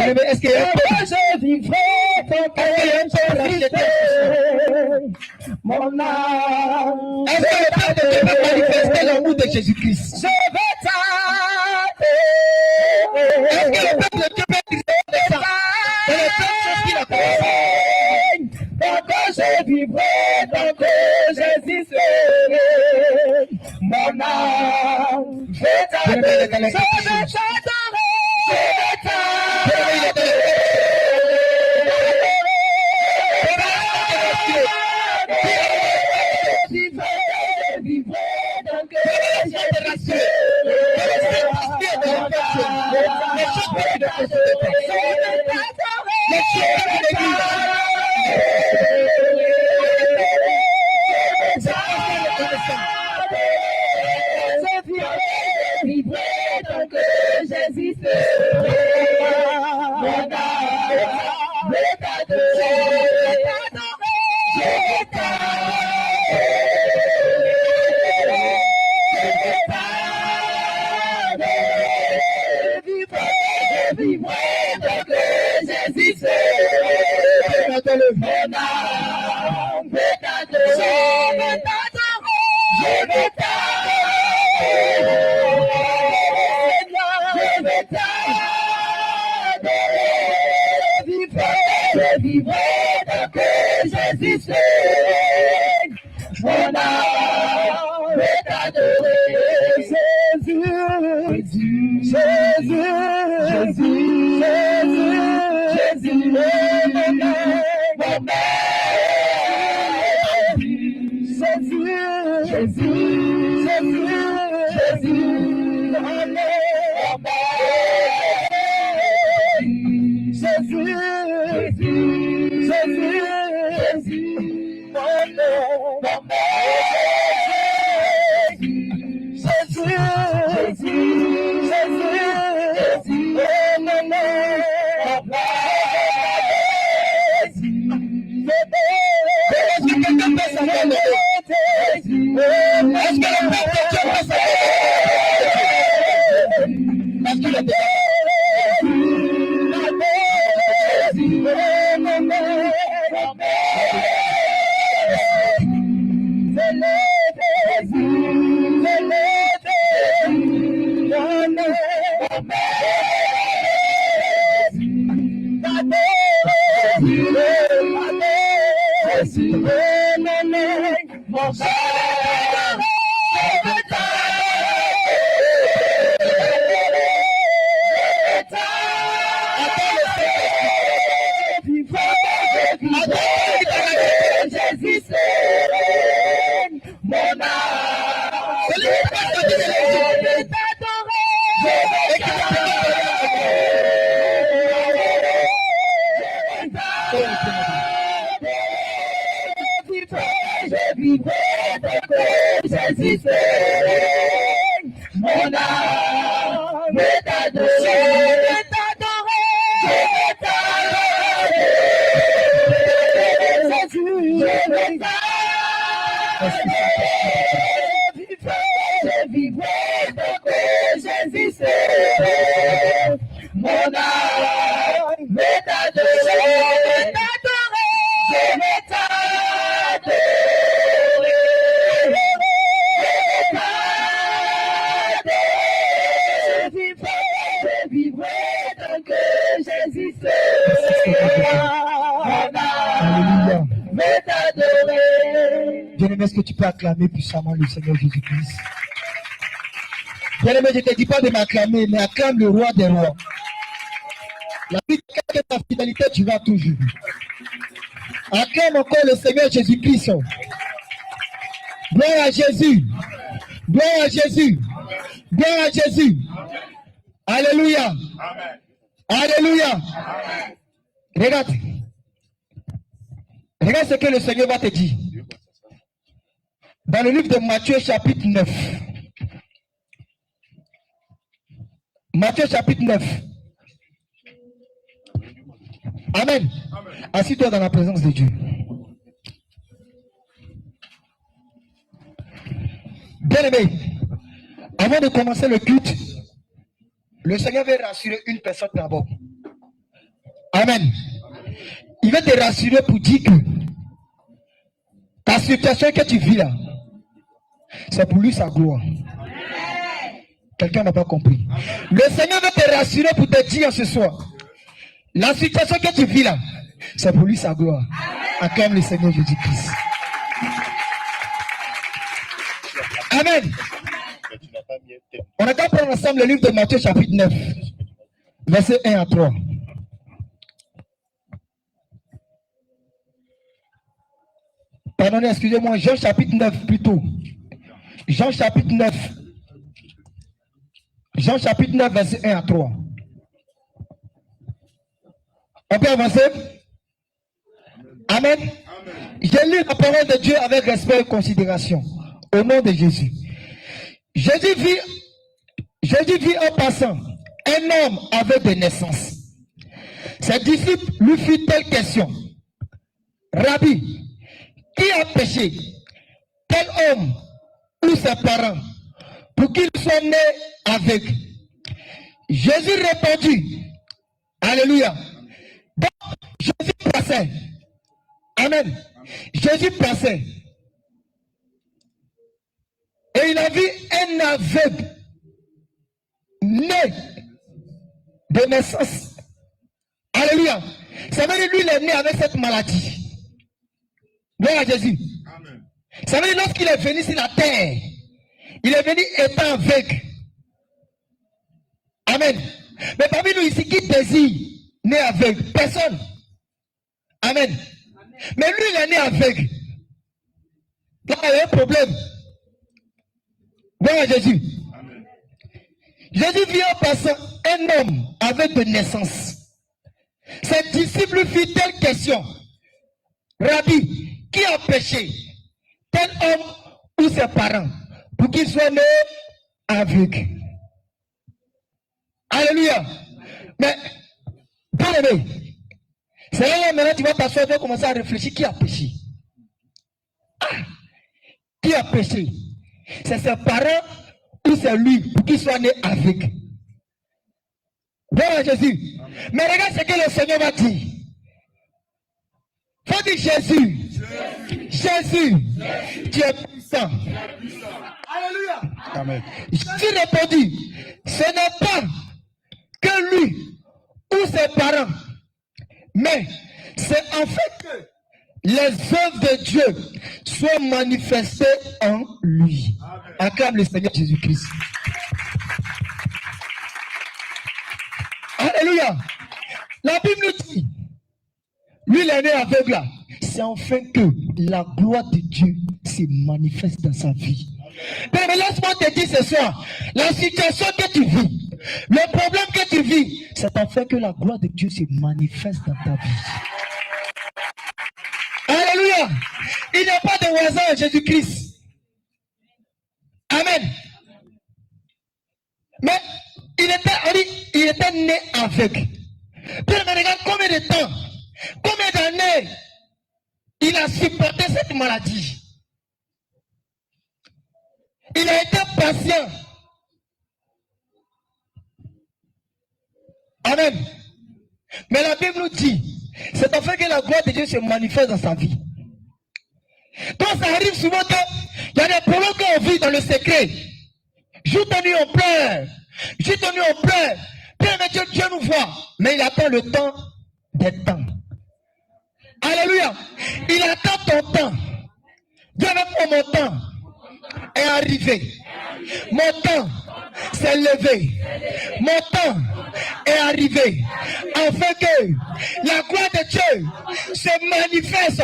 Est-ce que je vivrai tant que mon âme? Est-ce que le peuple peut manifester l'amour de Jésus-Christ? Je vais t'adorer. Est-ce que le peuple peut manifester ça? C'est la seule chose qu'il a commencé. Tant que je vivrai, tant que j'existerai, mon âme, je vais t'adorer. Je vais t'adorer. Mon âme veut t'adorer, Jésus. Bien-aimé, est-ce que tu peux acclamer puissamment le Seigneur Jésus-Christ? Bien-aimé, je ne te dis pas de m'acclamer, mais acclame le roi des rois. La vie de ta fidélité, tu vas toujours. Acclame encore le Seigneur Jésus-Christ. Gloire à Jésus. Gloire à Jésus. Gloire à Jésus. Alléluia. Amen. Alléluia. Amen. Regarde. Regarde ce que le Seigneur va te dire. Dans le livre de Matthieu chapitre 9. Matthieu chapitre 9. Amen. Assis-toi dans la présence de Dieu. Bien-aimé, avant de commencer le culte, le Seigneur veut rassurer une personne d'abord. Amen. Il veut te rassurer pour dire que ta situation que tu vis là, c'est pour lui sa gloire. Quelqu'un n'a pas compris. Le Seigneur veut te rassurer pour te dire ce soir, la situation que tu vis là, c'est pour lui sa gloire. Acclame le Seigneur Jésus-Christ. Amen. On a qu'à prendre ensemble le livre de Matthieu chapitre 9, versets 1 à 3. Pardonnez, excusez-moi, Jean chapitre 9 plutôt. Jean chapitre 9. Jean chapitre 9, verset 1 à 3. On peut avancer? Amen. Amen. J'ai lu la parole de Dieu avec respect et considération. Au nom de Jésus. Jésus vit en passant un homme avec des naissances. Ses disciples lui firent telle question. Rabbi, qui a péché? Quel homme ou ses parents pour qu'il soit né aveugle? Jésus répondit. Alléluia. Donc, Jésus passait. Amen. Jésus passait. Et il a vu un aveugle né de naissance. Alléluia. Ça veut dire lui, il est né avec cette maladie. Gloire à Jésus. Amen. Ça veut dire lorsqu'il est venu sur la terre, il est venu étant aveugle. Amen. Mais parmi nous ici, qui désire né aveugle? Personne. Amen. Mais lui, il est né aveugle. Là, il y a un problème. Voilà Jésus. Amen. Jésus vient en passant un homme avec de naissance. Ses disciples firent telle question. Rabbi, qui a péché? Tel homme ou ses parents pour qu'il soit né aveugle? Alléluia. Mais, bien aimé, c'est là maintenant tu vas t'asseoir et commencer à réfléchir. Qui a péché? Qui a péché? C'est ses parents ou c'est lui pour qu'il soit né aveugle? Voilà Jésus. Amen. Mais regarde ce que le Seigneur va dire. Faut dire Jésus. Jésus. Tu es puissant. Alléluia. Amen. Jésus répondit, ce n'est pas que lui ou ses parents, mais c'est en fait que les œuvres de Dieu soient manifestées en lui. Acclame le Seigneur Jésus-Christ. Alléluia. La Bible nous dit, lui il est né aveugle là. C'est enfin que la gloire de Dieu se manifeste dans sa vie. Mais laisse-moi te dire ce soir, la situation que tu vis, le problème que tu vis, c'est enfin que la gloire de Dieu se manifeste dans ta vie. Alléluia. Il n'y a pas de hasard en Jésus-Christ. Amen. Mais il était né aveugle. Puis regarde combien de temps, combien d'années il a supporté cette maladie. Il a été patient. Amen. Mais la Bible nous dit, c'est afin que la gloire de Dieu se manifeste dans sa vie. Donc ça arrive souvent qu'il y a des problèmes qu'on vit dans le secret. Jour de nuit on pleure. Jour de nuit on pleure. Puis Dieu nous voit. Mais il attend le temps des temps. Alléluia. Il attend ton temps. Dieu avec moi, mon temps est arrivé. Mon temps s'est levé. Mon temps est arrivé. Afin que la gloire de Dieu se manifeste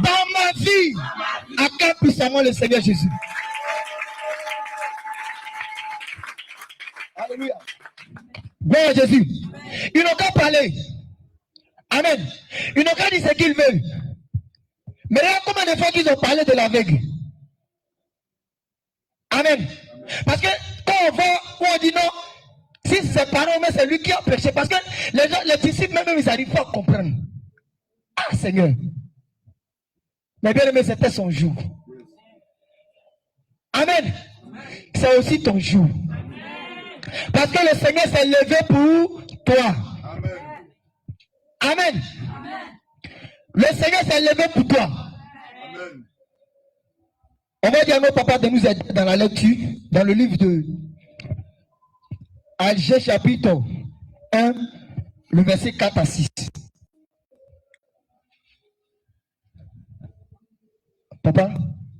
dans ma vie. Acclame puissamment le Seigneur Jésus. Alléluia. Gloire à Jésus. Ils n'ont qu'à parler. Amen. Ils n'ont qu'à dire ce qu'ils veulent. Mais regarde combien de fois qu'ils ont parlé de l'aveugle. Amen. Parce que quand on va, on dit non, si c'est ses parents, mais c'est lui qui a péché. Parce que les gens, les disciples, même ils n'arrivent pas à comprendre. Ah Seigneur. Mais bien aimé, c'était son jour. Amen. C'est aussi ton jour. Parce que le Seigneur s'est levé pour toi. Amen. Amen. Le Seigneur s'est levé pour toi. Amen. On va dire à nos papas de nous aider dans la lecture, dans le livre de Alger chapitre 1, le verset 4 à 6. Papa,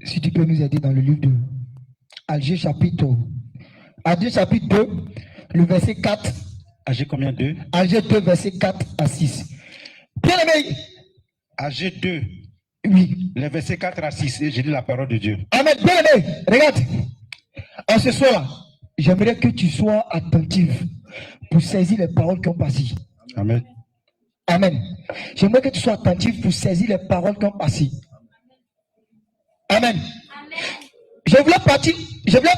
si tu peux nous aider dans le livre de Alger chapitre 2, le verset 4. Alger combien 2? Alger 2, verset 4 à 6. Bien aimé. Alger 2. Oui. Le verset 4 à 6. Et j'ai lu la parole de Dieu. Amen. Bien aimé. Regarde. En ce soir, j'aimerais que tu sois attentif pour saisir les paroles qui ont passé. Amen. Amen. J'aimerais que tu sois attentif pour saisir les paroles qui ont passé. Amen. Je voulais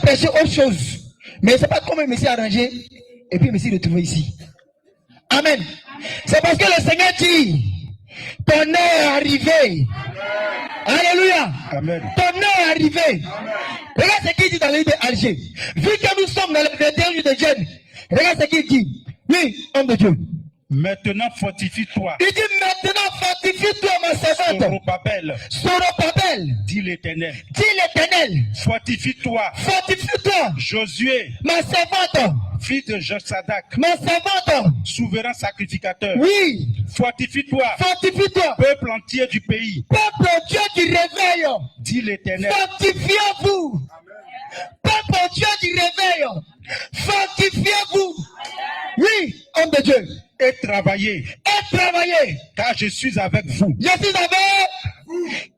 prêcher autre chose. Mais c'est pas comment je me suis arrangé et puis je me suis retrouvé ici. Amen. C'est parce que le Seigneur dit, ton heure est arrivé. Alléluia. Amen. Ton heure est arrivé. Amen. Regarde ce qu'il dit dans le livre d'Alger. Vu que nous sommes dans le 21 jour de jeûne, regarde ce qu'il dit. Oui, homme de Dieu. Maintenant fortifie-toi. Il dit maintenant fortifie-toi ma servante. Soropabel. Dit l'Éternel. Dis l'Éternel. Fortifie-toi. Fortifie-toi. Josué. Ma servante. Fils de Josadak. Ma servante. Souverain sacrificateur. Oui. Fortifie-toi. Fortifie-toi. Peuple entier du pays. Peuple Dieu qui réveille. Dit l'Éternel. Fortifiez-vous. Peuple Dieu du réveil, fortifiez-vous. Oui, homme de Dieu. Et travaillez. Et travaillez. Car je suis avec vous. Je suis avec.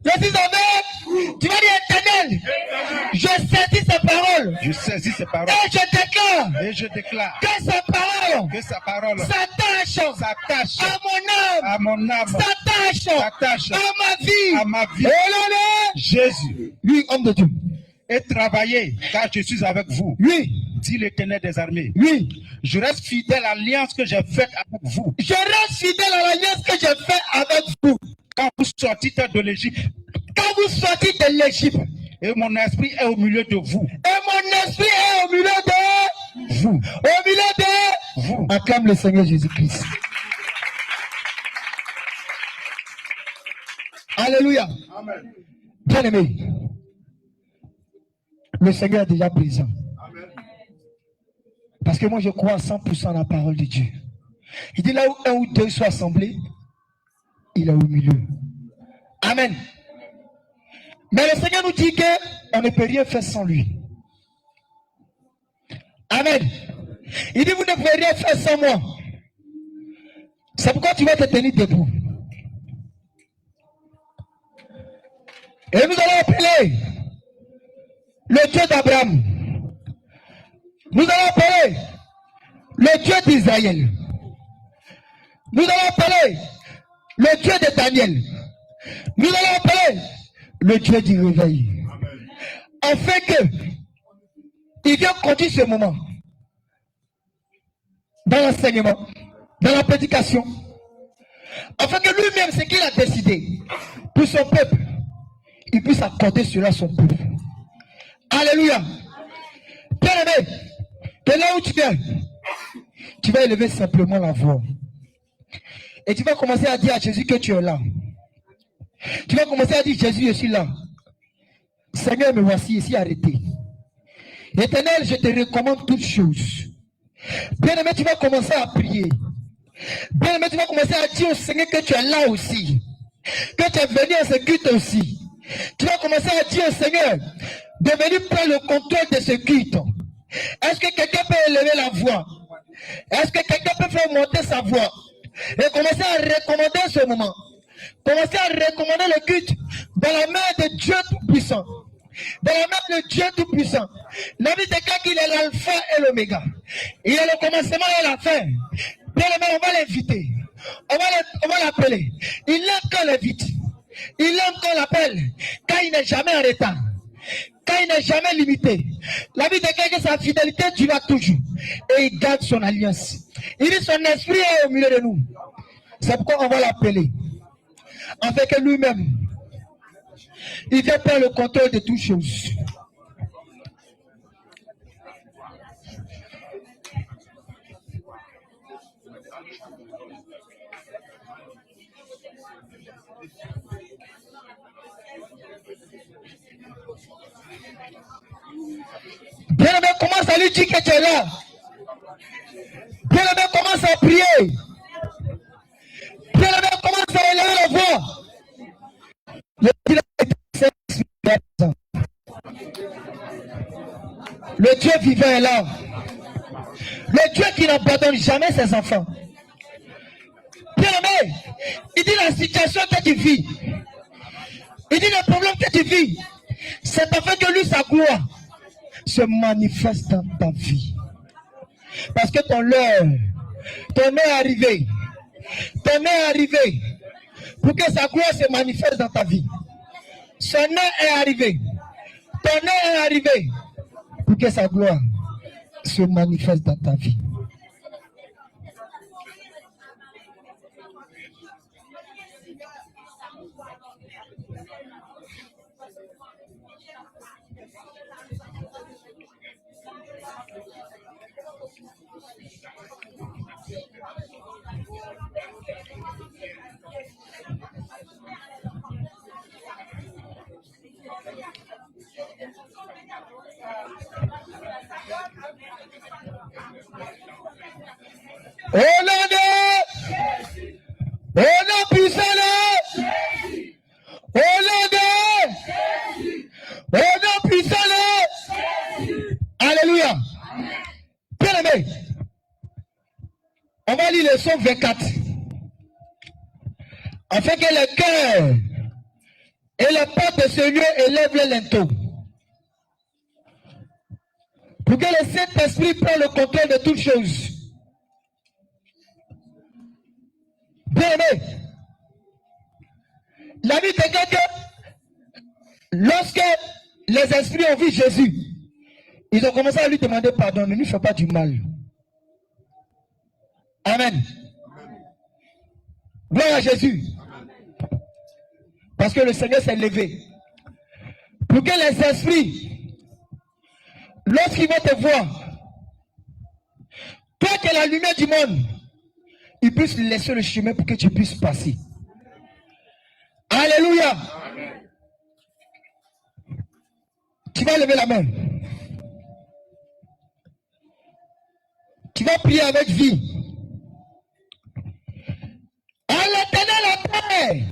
Je suis avec. Tu vas dire Éternel. Je saisis ces paroles. Je saisis ces paroles. Et je déclare. Que sa parole. S'attache. À mon âme. S'attache. À ma vie. Jésus. Oui, homme de Dieu. Et travaillez, car je suis avec vous. Oui. Dit l'Éternel des armées. Oui. Je reste fidèle à l'alliance que j'ai faite avec vous. Je reste fidèle à l'alliance que j'ai faite avec vous. Quand vous sortîtes de l'Égypte. Quand vous sortez de l'Égypte. Et mon esprit est au milieu de vous. Et mon esprit est au milieu de vous. Au milieu de vous. Acclame le Seigneur Jésus-Christ. Alléluia. Amen. Bien aimé. Le Seigneur est déjà présent. Amen. Parce que moi je crois à 100% à la parole de Dieu. Il dit là où un ou deux sont assemblés, il est au milieu. Amen. Mais le Seigneur nous dit qu'on ne peut rien faire sans lui. Amen. Il dit vous ne pouvez rien faire sans moi. C'est pourquoi tu vas te tenir debout. Et nous allons appeler le Dieu d'Abraham. Nous allons appeler le Dieu d'Israël. Nous allons appeler le Dieu de Daniel. Nous allons appeler le Dieu du réveil. Afin que il vient conduire ce moment dans l'enseignement, dans la prédication, afin que lui-même, ce qu'il a décidé pour son peuple, il puisse accorder cela à son peuple. Alléluia. Bien aimé, de là où tu viens, tu vas élever simplement la voix. Et tu vas commencer à dire à Jésus que tu es là. Tu vas commencer à dire, Jésus, je suis là. Seigneur, me voici ici arrêté. Éternel, je te recommande toutes choses. Bien aimé, tu vas commencer à prier. Bien aimé, tu vas commencer à dire au Seigneur que tu es là aussi. Que tu es venu à ce culte aussi. Tu vas commencer à dire au Seigneur de venir prendre le contrôle de ce culte. Est-ce que quelqu'un peut élever la voix? Est-ce que quelqu'un peut faire monter sa voix? Et commencer à recommander ce moment. Commencer à recommander le culte dans la main de Dieu Tout-Puissant. Dans la main de Dieu Tout-Puissant. La Bible déclare qu'il est l'alpha et l'oméga. Il est le commencement et la fin. Bien aimé, on va l'inviter. On va l'appeler. Il aime qu'on l'invite. Il aime qu'on l'appelle. Car il n'est jamais en retard. Car il n'est jamais limité. La Bible déclare que sa fidélité durera toujours. Et il garde son alliance. Il dit son esprit est au milieu de nous. C'est pourquoi on va l'appeler. Afin que lui-même, il vient prendre le contrôle de toutes choses. Bien aimé, commence à lui dire que tu es là. Bien aimé, commence à prier. Bien aimé, commence à élever la voix. Le Dieu vivant est là. Le Dieu qui n'abandonne jamais ses enfants. Bien aimé, il dit la situation que tu vis. Il dit le problème que tu vis. C'est afin que lui, sa gloire se manifeste dans ta vie. Parce que ton heure est arrivé. Ton heure est arrivé pour que sa gloire se manifeste dans ta vie. Son heure est arrivé. Ton heure est arrivé pour que sa gloire se manifeste dans ta vie. Au nom puissant au nom puissant Bien aimé, on va lire le psaume 24. Afin que le cœur et les portes de ce lieu élèvent les linteaux. Pour que le Saint-Esprit prenne le contrôle de toutes choses. Bien aimé, la Bible dit que lorsque les esprits ont vu Jésus, ils ont commencé à lui demander pardon, ne lui fais pas du mal. Amen. Gloire à Jésus. Parce que le Seigneur s'est levé. Pour que les esprits, lorsqu'ils vont te voir, toi qui es la lumière du monde, ils puissent laisser le chemin pour que tu puisses passer. Alléluia. Tu vas lever la main. Tu vas prier avec vie. À l'Éternel la terre.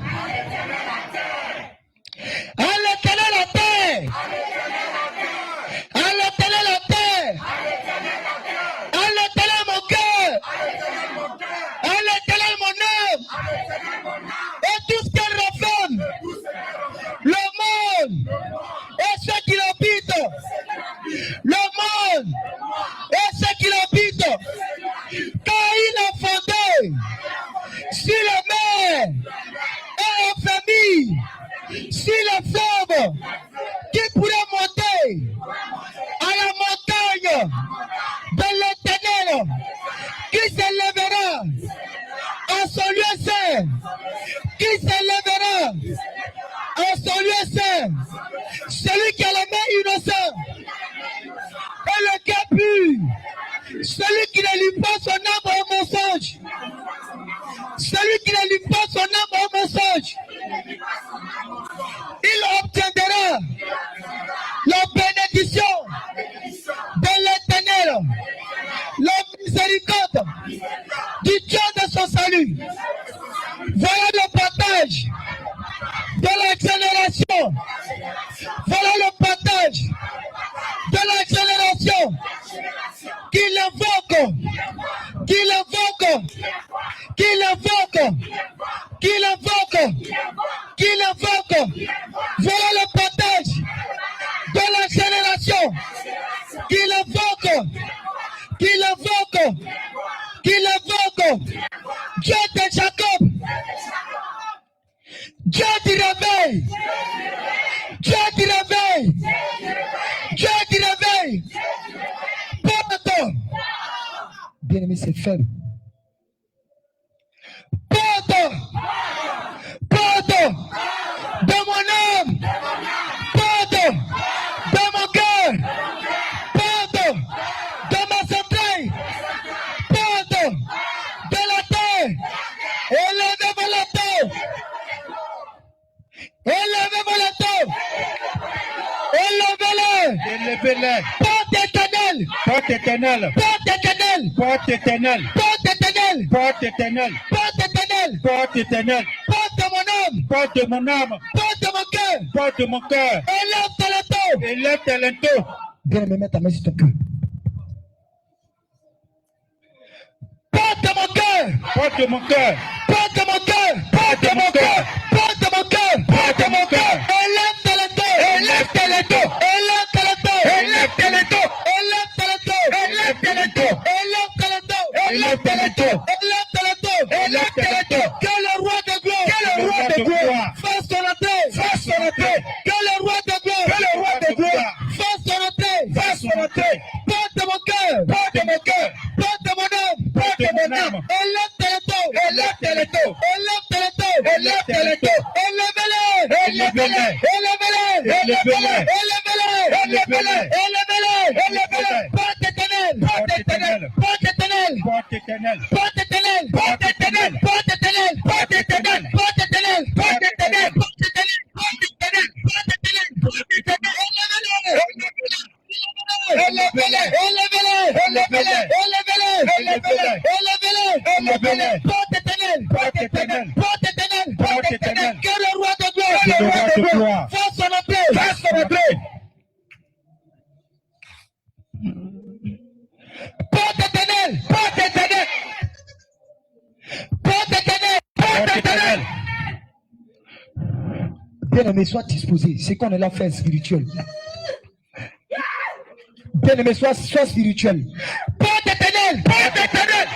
À l'Éternel la terre. À l'Éternel la terre. À l'Éternel mon cœur. À l'Éternel mon âme. Et tout ce qu'elle renferme. Le monde et ceux qui l'habitent. Le monde et ceux qui l'habitent. Car il a fondé sur la mer et en famille, sur les fleuves, qui pourrait monter à la montagne de l'Éternel, qui s'élèvera en son lieu saint, qui s'élèvera en son lieu saint, celui qui a la main innocente et le cœur pur, celui qui ne lit pas son âme au mensonge, celui qui ne lit pas son âme au mensonge, il obtiendra la bénédiction de l'Éternel, la miséricorde du Dieu de son salut. Voilà le partage de la génération. Voilà le partage de la génération qui l'invoque, qui l'invoque, qui l'invoque, qui l'invoque, qui l'invoque. Voilà le partage de la génération qui l'invoque, qui l'invoque, qui l'invoque. Dieu de Jacob, Dieu du réveil, Dieu du réveil, Dieu du réveil. Porte, bien-aimé, c'est faible. Porte, porte de mon âme, porte de mon cœur, porte de ma santé, porte de la terre, élevez-vous la terre, élevez-vous la terre, élevez-le, Élevez-les. porte éternelle, Porte éternelle. porte éternelle, Porte éternelle. porte éternelle, Porte éternelle. porte éternelle, Porte éternelle. porte de mon âme, Porte de mon âme. porte de mon cœur, Porte de mon cœur. élève tes linteaux. Élève tes linteaux. Bien aimé, mets ta main sur ton cœur. Porte de mon cœur, Porte de mon cœur. porte de mon cœur, porte de mon cœur, porte de mon cœur, porte de mon cœur. Élève tes linteaux, élève tes linteaux, élève tes linteaux, élève tes linteaux, élève tes linteaux, élève tes linteaux, élève tes linteaux, élève tes linteaux, élève tes linteaux, élève tes linteaux. Que le roi de gloire, que le roi de gloire fasse son entrée, fasse son entrée. Que le roi de gloire, que le roi de gloire fasse son entrée, fasse son entrée. Porte de mon cœur, porte de mon cœur, porte de mon âme, porte de mon âme. Élève tes linteaux, élève tes linteaux, élève tes linteaux, élève tes linteaux. Élevez-les, élevez-les, élevez-les, élevez-les, élevez-les, élevez-les, élevez-les, élevez-les. Porte éternelle, porte éternelle, porte éternelle, Porte éternelle. porte éternelle, porte éternelle, porte éternelle, porte éternelle, porte éternelle, porte éternelle, porte éternelle, porte éternelle, porte éternelle, porte éternelle. Élevez-les, élevez-les, élevez-les, élevez-les, élevez-les, élevez-les, élevez-les. Porte éternelle, porte éternelle, porte éternelle, porte éternelle. Que le roi de gloire, que le roi de gloire fasse son entrée, fasse son entrée. Bien-aimé, sois disposé. C'est qu'on est là faire spirituel. Bien-aimé, sois spirituel. Porte éternelle, porte éternelle.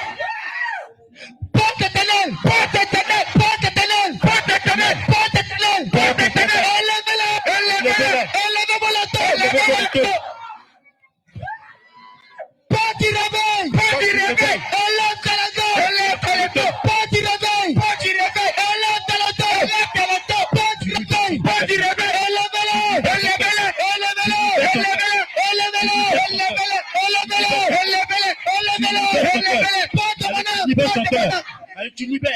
Porte éternelle, porte éternelle, porte éternelle, porte éternelle, porte éternelle, porte éternelle. Élevez-moi la tête. Porte du réveil, porte du réveil. Élève-toi la tête. Porte du réveil, porte du réveil. Élève-toi la tête. Porte du réveil, porte du réveil. Allez, tu libères.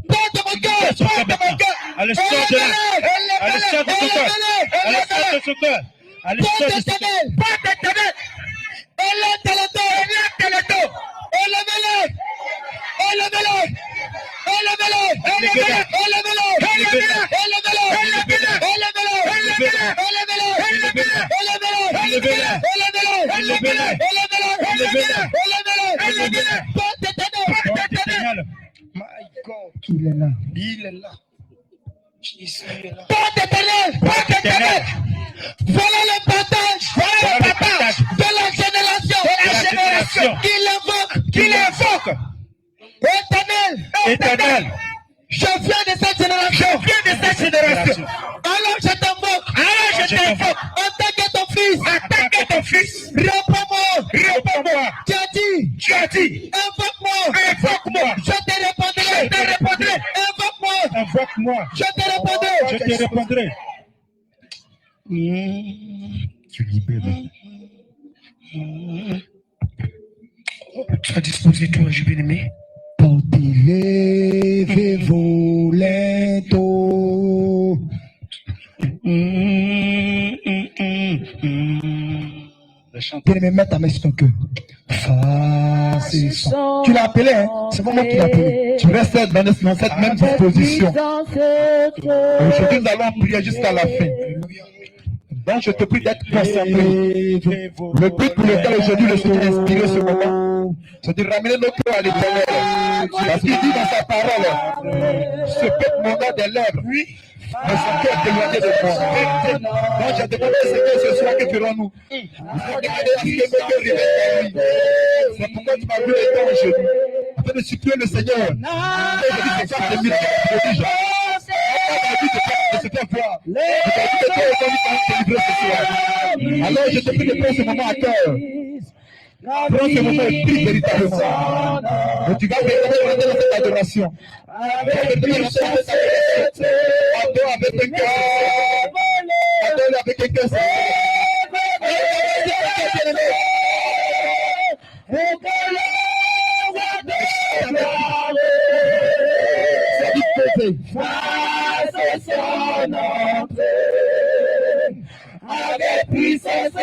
Porte mon cœur, porte mon cœur. Allez, sors de là. Allez, sors de son cœur. Allez, sors de son cœur. Allez, sors de son cœur. Porte éternelle. Élève-le. My God, il est là. Il est là. Jésus est là. Porte éternelle. Voilà le partage. De la génération. Qu'il invoque. Éternel. Je viens de cette génération. Alors je t'invoque. En tant que ton fils. Réponds-moi. Tu as dit. Invoque-moi. Je te répondrai. Invoque-moi. Je te répondrai. Tu libères. Sois disposé, toi, je bien-aimé. Portez-les-vous lento. Bien-aimé, mets ta main sur ton cœur. Tu l'as appelé, hein? C'est pas moi qui l'ai appelé. Tu restes dans cette même disposition. Aujourd'hui, nous allons prier jusqu'à la fin. Donc, je te prie d'être concentré. Le but pour lequel aujourd'hui le Seigneur a inspiré ce moment, c'est de ramener nos cœurs à l'Éternel. Parce qu'il dit dans sa parole, ce peuple mon nom des lèvres, mais son cœur est éloigné de moi. Donc, je te demande, Seigneur, ce soir, que ferons-nous? C'est pourquoi tu m'as vu étant en genoux, afin de supplier le Seigneur. Aujourd'hui, c'est ça que je alors je te prie de prendre ce moment à cœur. Prends ce moment et prie véritablement. Et tu vas véritablement dans cette adoration. Adore avec un cœur. Adore avec un cœur. Son entrée, avec puissance et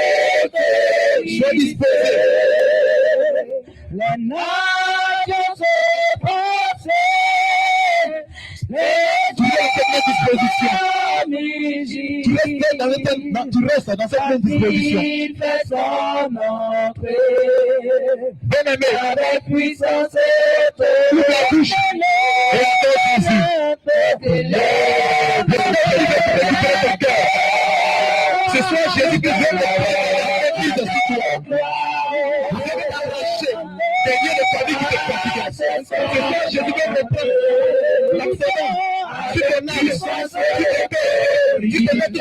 disposé, les nations se passent, tu restes dans cette même disposition. Il fait son entrée, bien-aimé, avec puissance et ouvre la bouche et adore Jésus. Ce soir, Jésus que Dieu l'église de ce toi. Vous avez arraché des liens de famille qui te fatiguent. Ce soir, Jésus veut reprendre l'absence sur ton âme, sur ton cœur, qui te met tout au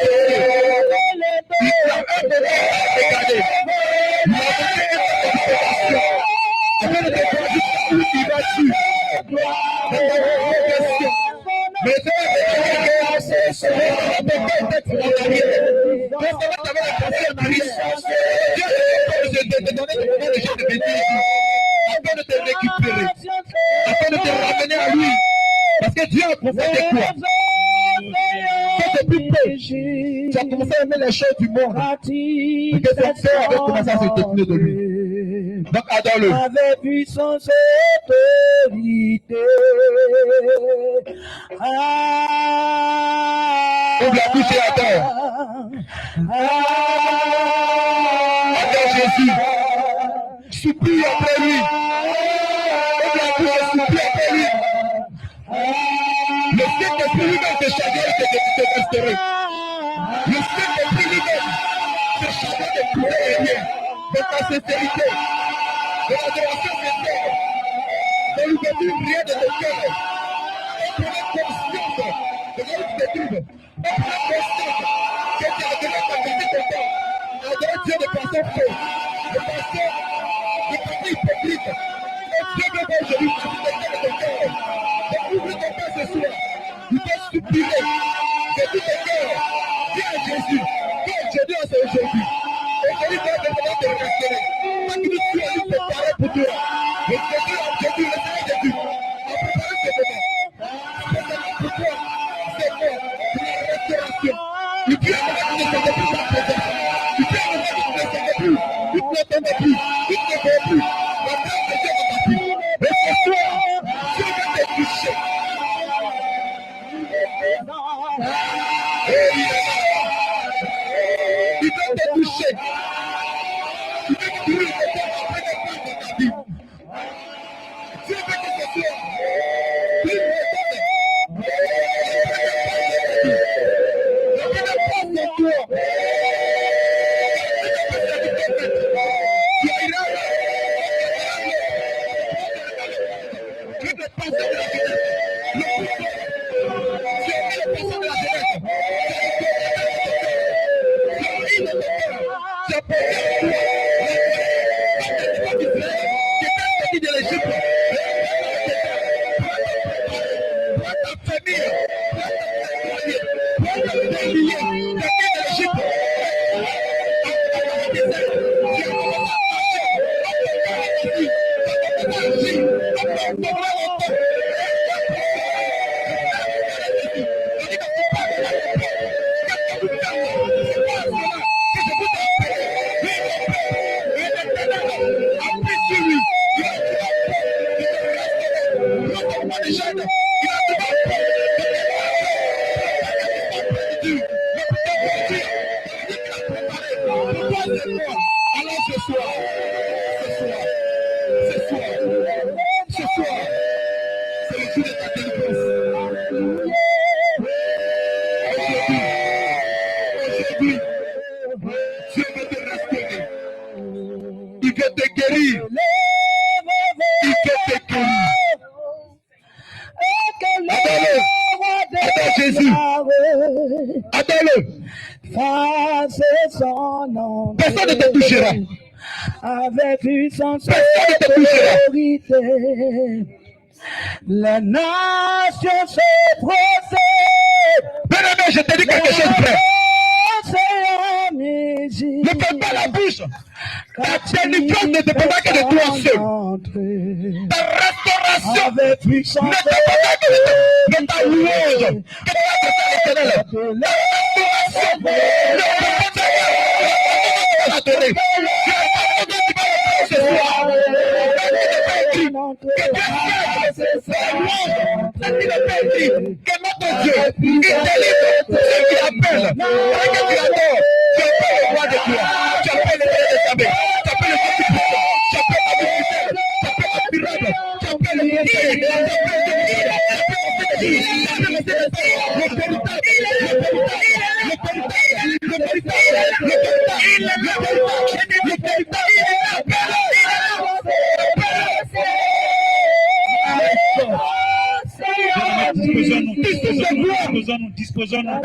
il a un moment à regarder. Il a montré une préparation. Afin de te voir où il va dessus. Mais c'est afin de te récupérer, afin de te ramener à lui, parce que Dieu a profité quoi? Quand depuis peu, tu as commencé à aimer les choses du monde, et que ton cœur avait commencé à se détourner de lui. Donc adore-le. Avec puissance et autorité. Ouvre la bouche et adore. Adore Jésus. Supplie après lui. Ouvre la bouche et supplie après lui. Le Saint-Esprit lui-même te charger et te restaurer. Le seul des privilèges, c'est chacun de pouvoir rien de ta sincérité, de l'adoration sincère, de l'ouverture rien de ton cœur. Et prendre conscience de là où tu te trouves. Et prendre conscience que tu as donné ta vie de temps. Adorer Dieu de façon fausse, de façon hypocrite. Et Dieu veut aujourd'hui passer de ton cœur. Donc ouvre ton cœur ce soir. Tu peux supplier de tout ton cœur. Dis à Jésus, dis à Dieu, c'est aujourd'hui. Aujourd'hui, Dieu te demande de restaurer. Toi qui nous suis, lui préparer pour toi. Le Seigneur, Jésus, le Seigneur Jésus, a préparé ce moment. Spécialement pour toi, c'est moi, pour la restauration. Tu peux avoir une ne plus ta présence. Tu peux avoir une ne s'entend plus. Tu ne t'entends plus. Tu ne te vois plus. La grâce de Dieu dans ta vie. Et ce soir, Dieu va te toucher. Il va te toucher. Il va te toucher après des pas dans ta vie. Dieu veut que ce soit plus redonné. Le plus de passe en toi. Tu iras. Tu te passes de la vie. Le pouvoir. Tu as mis le passé de la jeunesse. Tu as mis le cœur. Tu as porté en toi. Qui de l'Égypte. Prends ta famille. Prends ta famille. Quelqu'un de l'Égypte. Alors ce soir, c'est le jour de ta délivrance. Aujourd'hui, Dieu veut te restaurer. Il veut te guérir. Il veut te guérir. Adore-le. Adore Jésus. Adore-le. Personne ne te touchera. Avec puissance et autorité, les nations se procèdent. Bien-aimé, je te dis quelque chose de vrai. Ne ferme pas la bouche. Ta délivrance ne dépend pas que de toi seul. Ta restauration ne dépend pas que de ta louange. Que tu vas te faire l'éternel. Ta restauration ne dépend pas que de ta ce soir. Que notre Dieu, il délivre ceux qui appellent. Parce que tu adores, tu appelles le roi de gloire, tu appelles le Dieu de Sabé, tu appelles le Dieu puissant, tu appelles la Bénédicte, tu appelles la Pirate, tu appelles le Dieu, tu appelles Disposons-nous. Disposons-nous.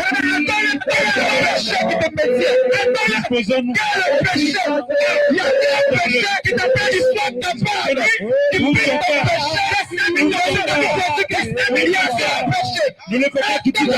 Disposons-nous. Ne le fais pas tout de suite.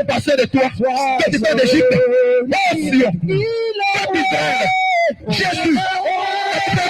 Passer de toi, que tu fais d'Égypte, oh Sion, Jésus, passer de toi,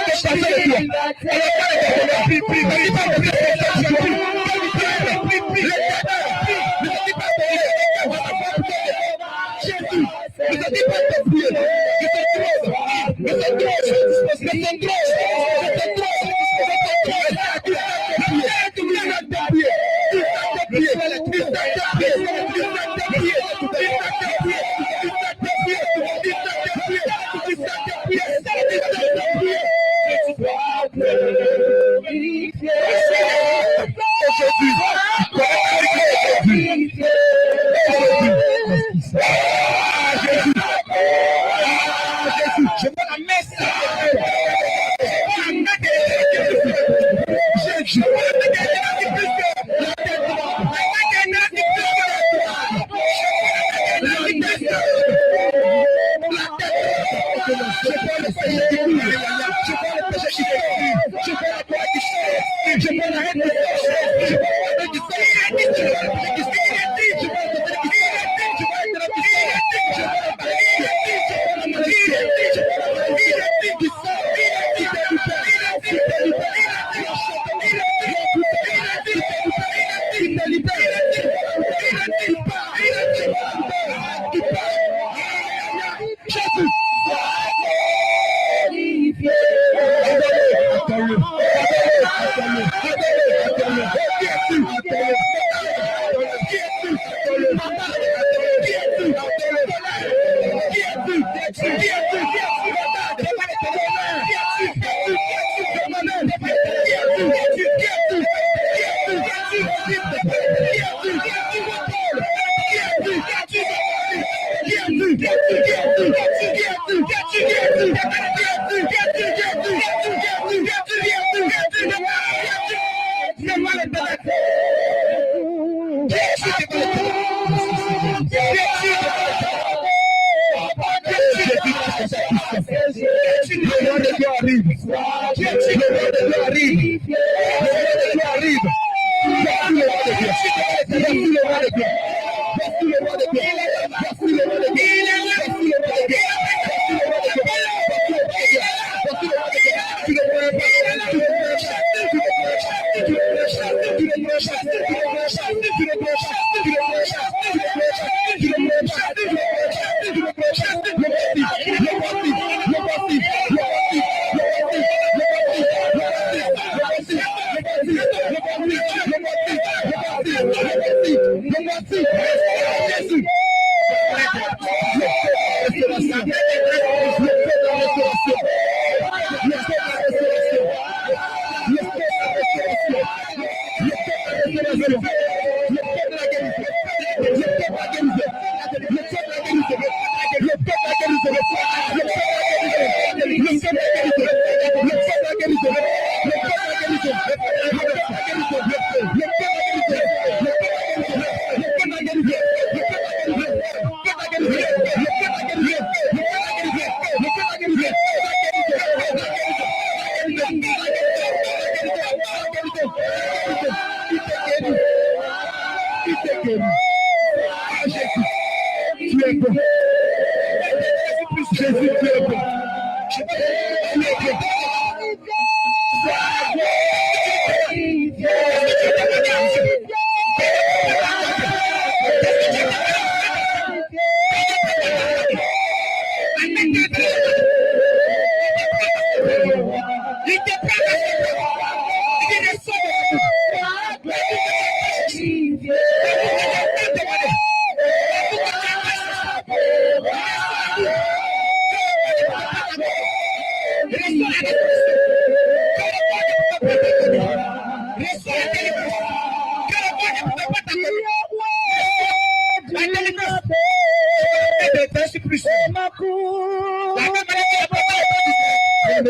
Tu es bon. Jésus, tu es bon.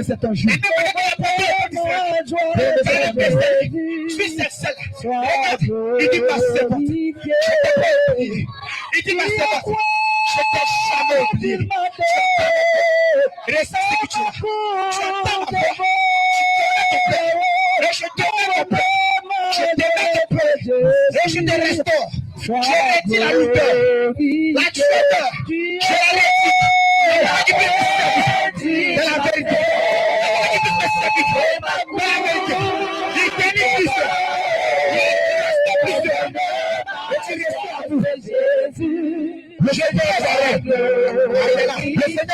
C'est un jour. Je suis seul. Il dit ma servante. Il dit ma servante. Je t'ai jamais oublié. Reste ce que tu as. Tu entends ma voix. Je te mets ton père. Je te mets ton père. Et je te restaure. Je retire la lourdeur, la tueur. Je la retire. De la vérité. Le Seigneur est là. Le Seigneur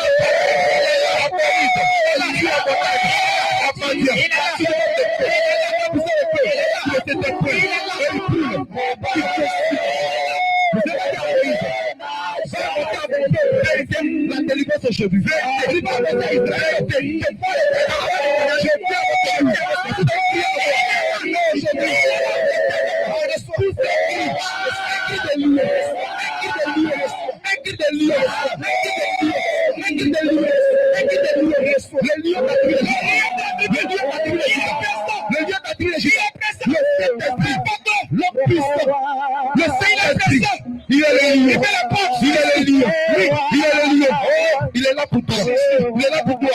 la délivrance aujourd'hui. Le Saint-Esprit, il est le lion. Il est le lion. Il est le lion. Il est là pour toi. Il est là pour toi. Pour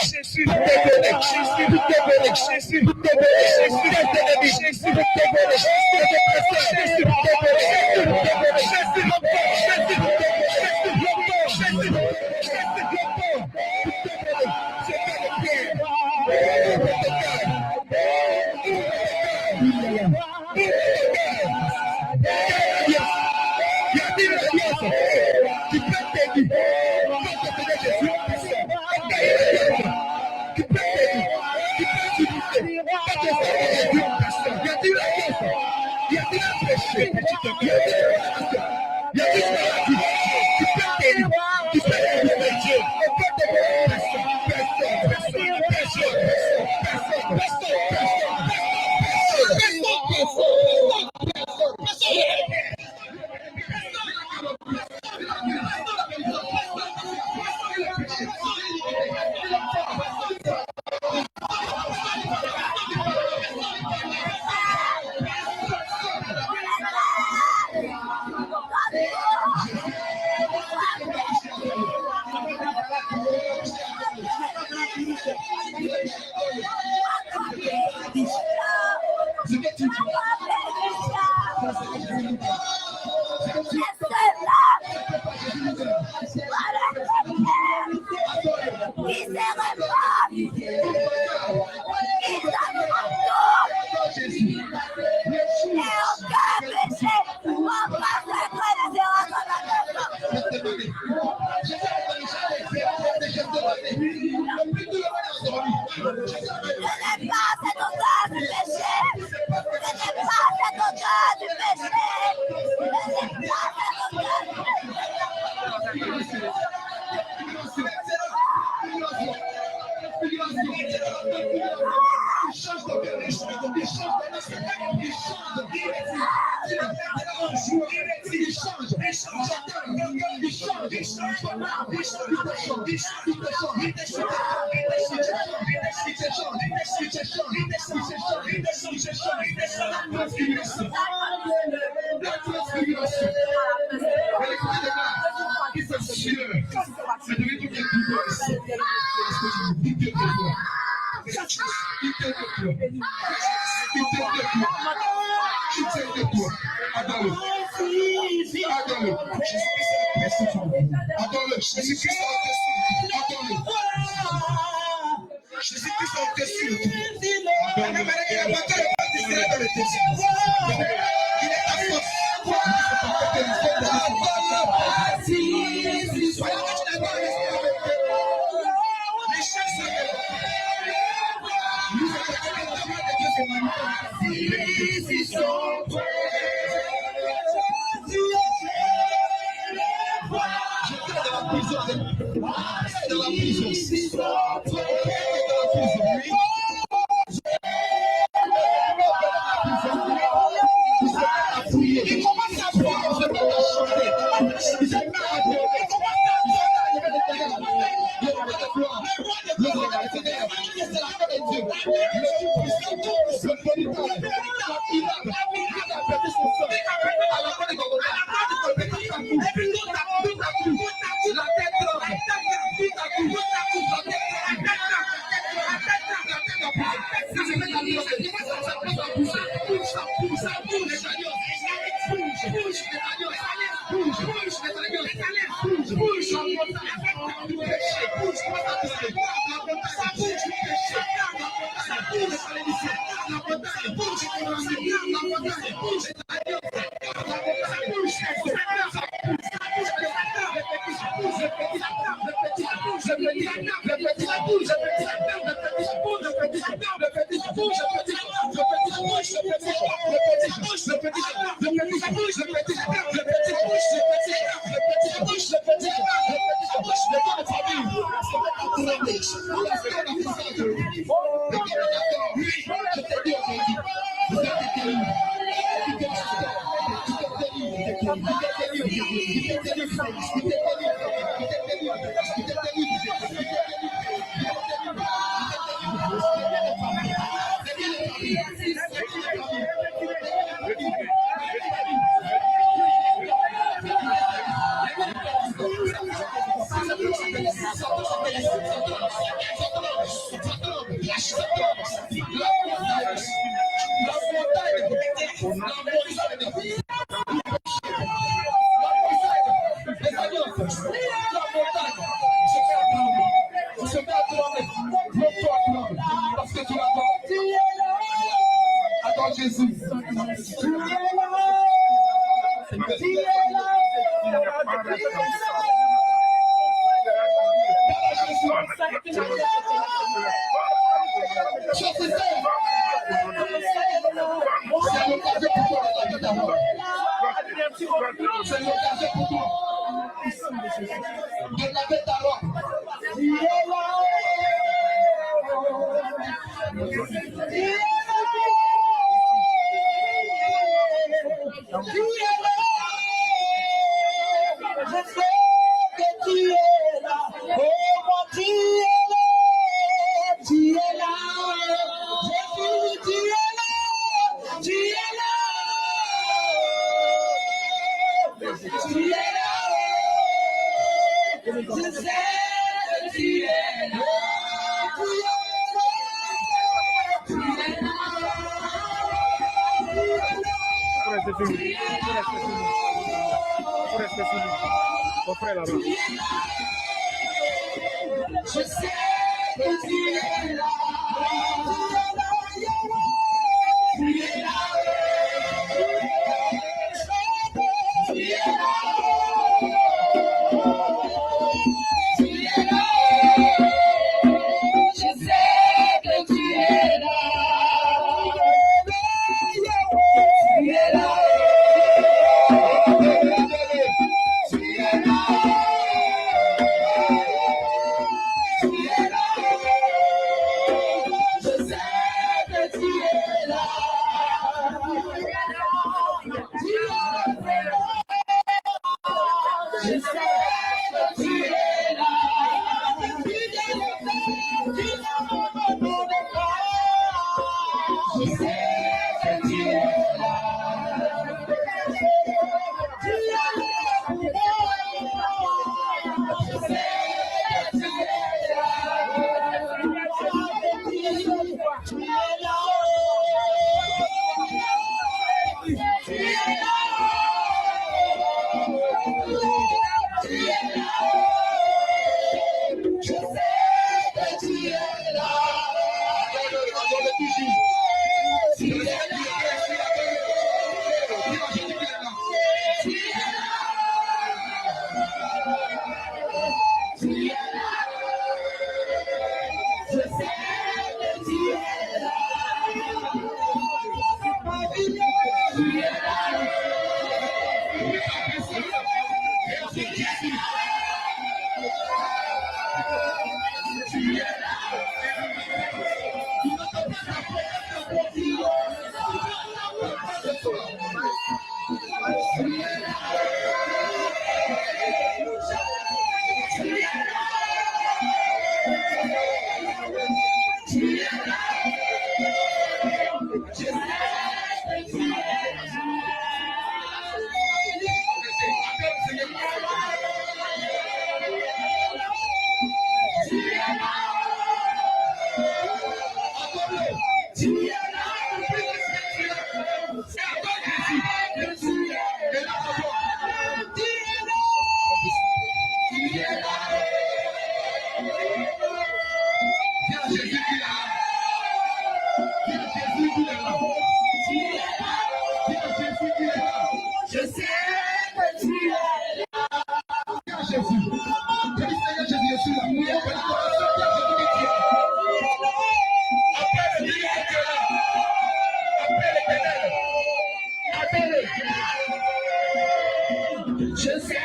Je sais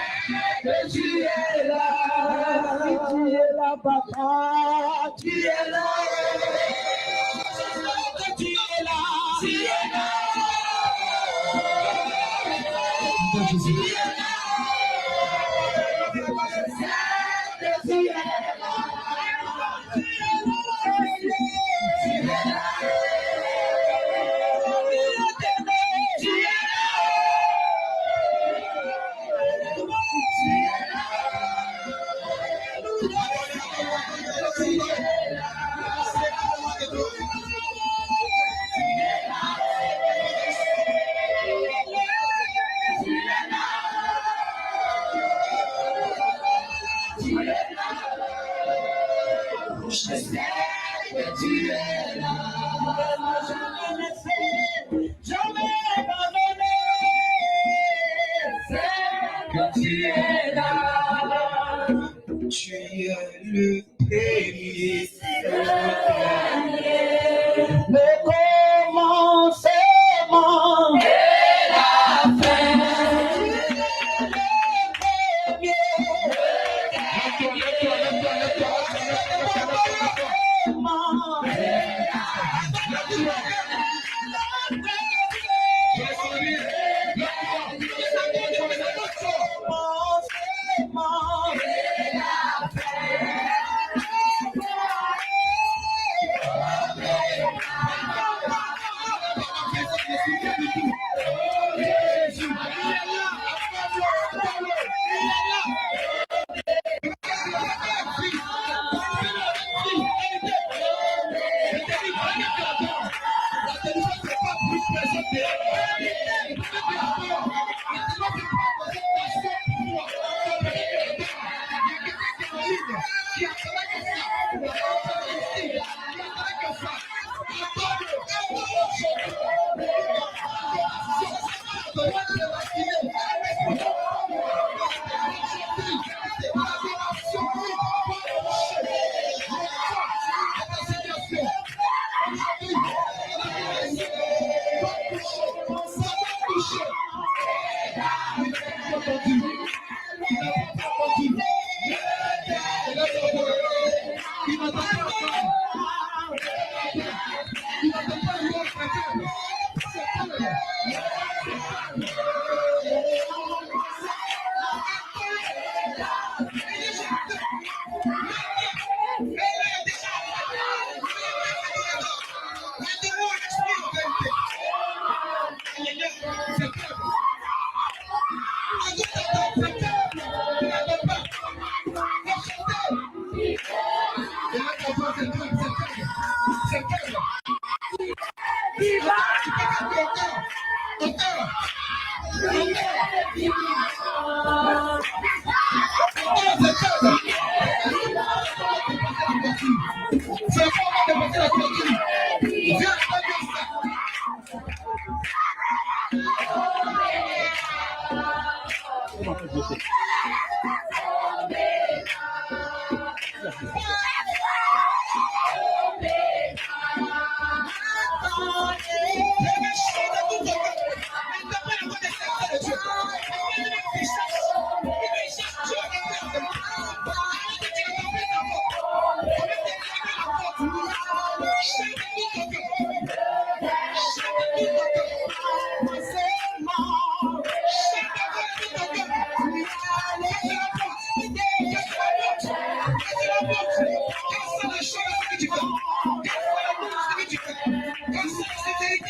que tu es là. Tu es là, papa. Tu es là. Tu es là. Tu es là. Tu es là. Je sais que tu es là. Jamais abandonné. Je sais que tu es là. Tu es le premier. Le commencement et la fin. Comme ça,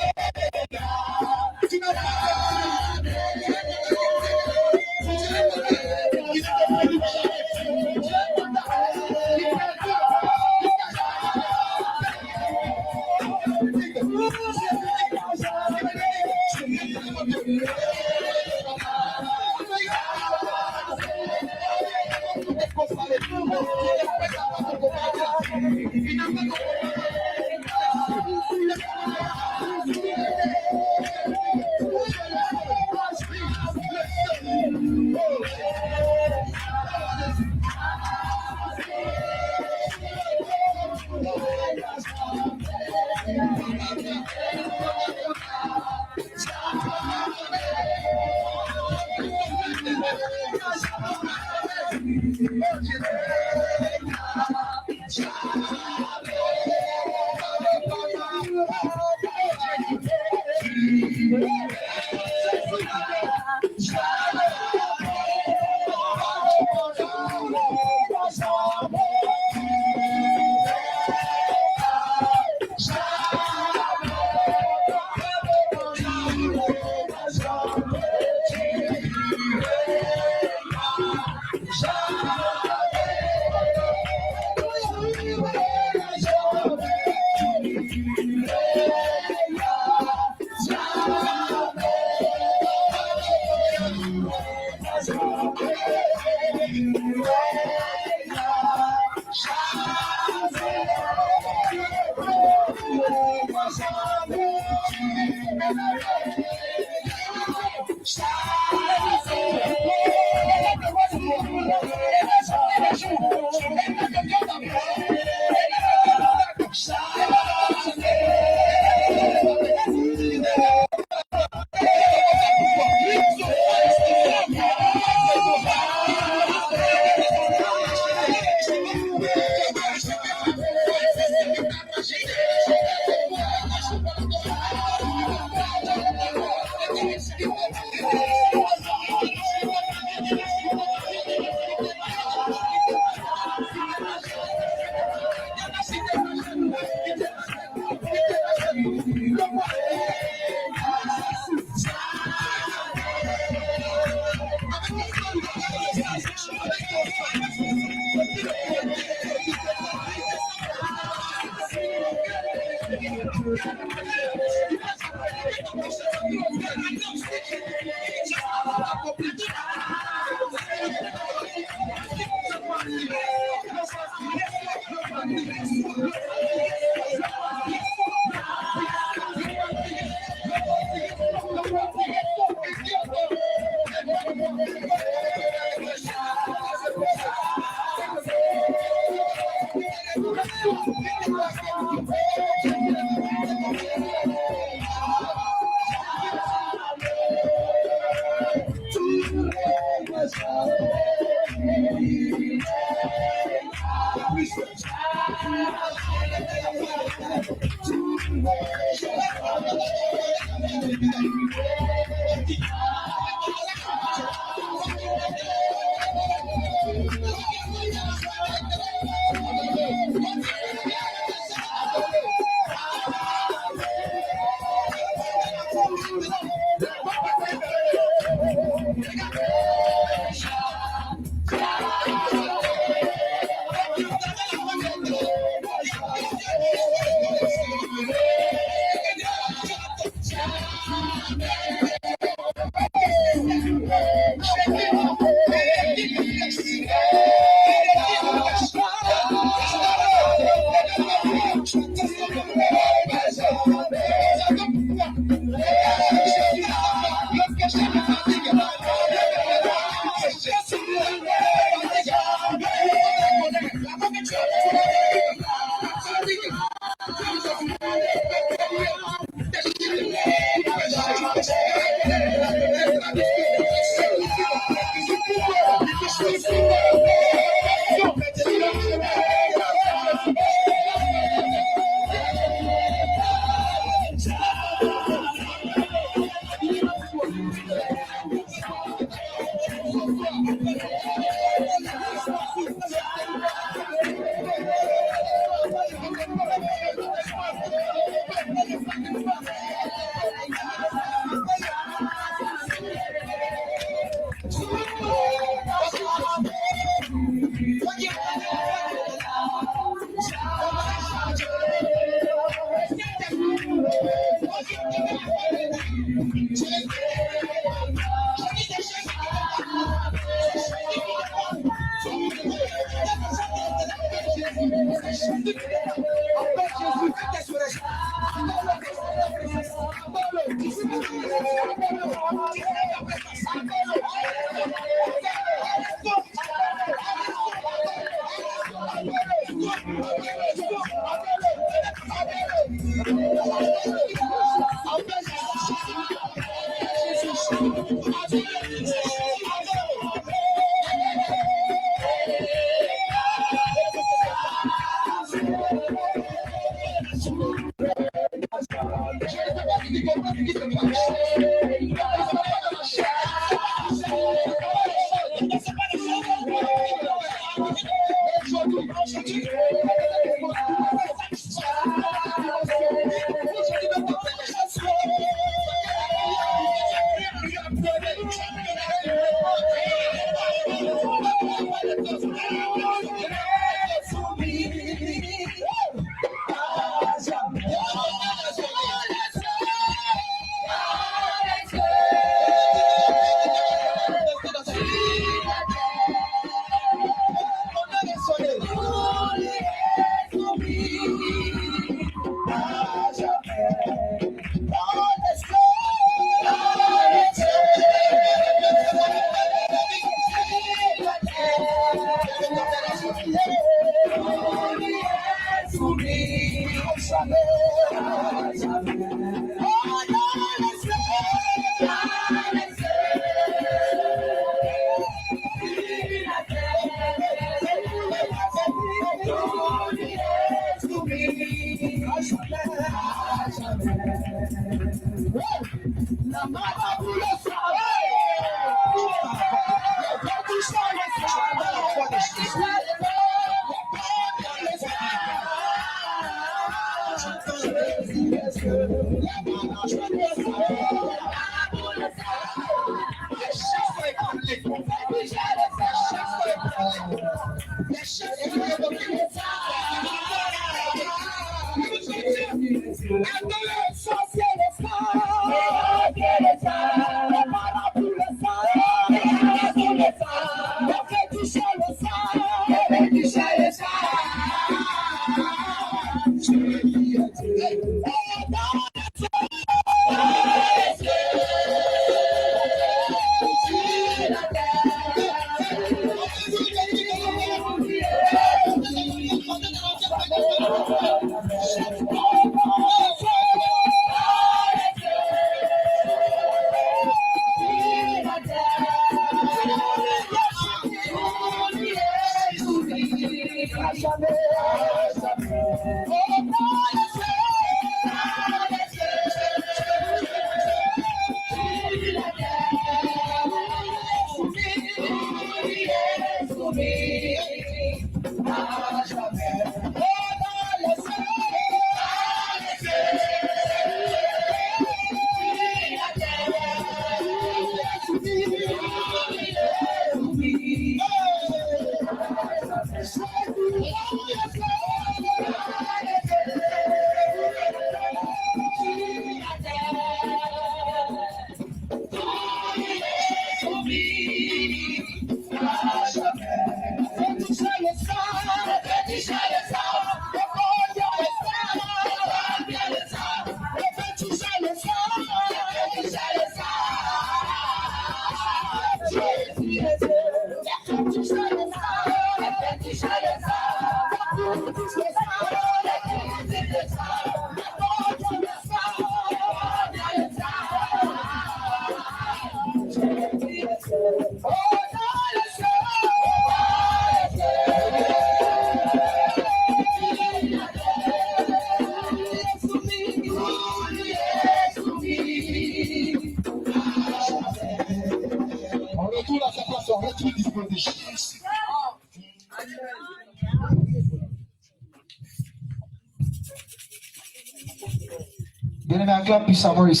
Bien-aimé, acclame puissamment ici.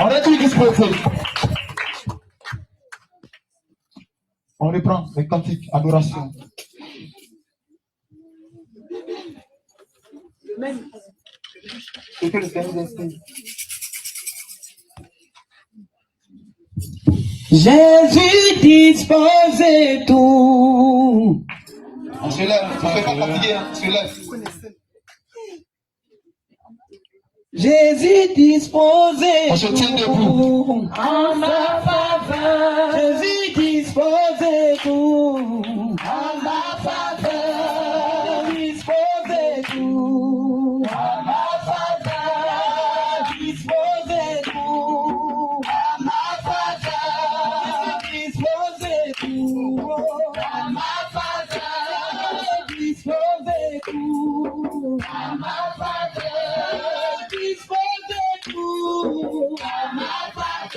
On est tous disposés. On reprend les cantiques, adoration. Jésus disposait tout. On se lève, on ne fait pas fatiguer, on se lève. Jésus disposait on se tient debout. En ma faveur. Jésus disposait tout. En ma faveur. Disposait tout. En ma faveur. Disposait tout. En ma faveur. Disposait tout. En ma faveur. Disposait tout. En ma faveur.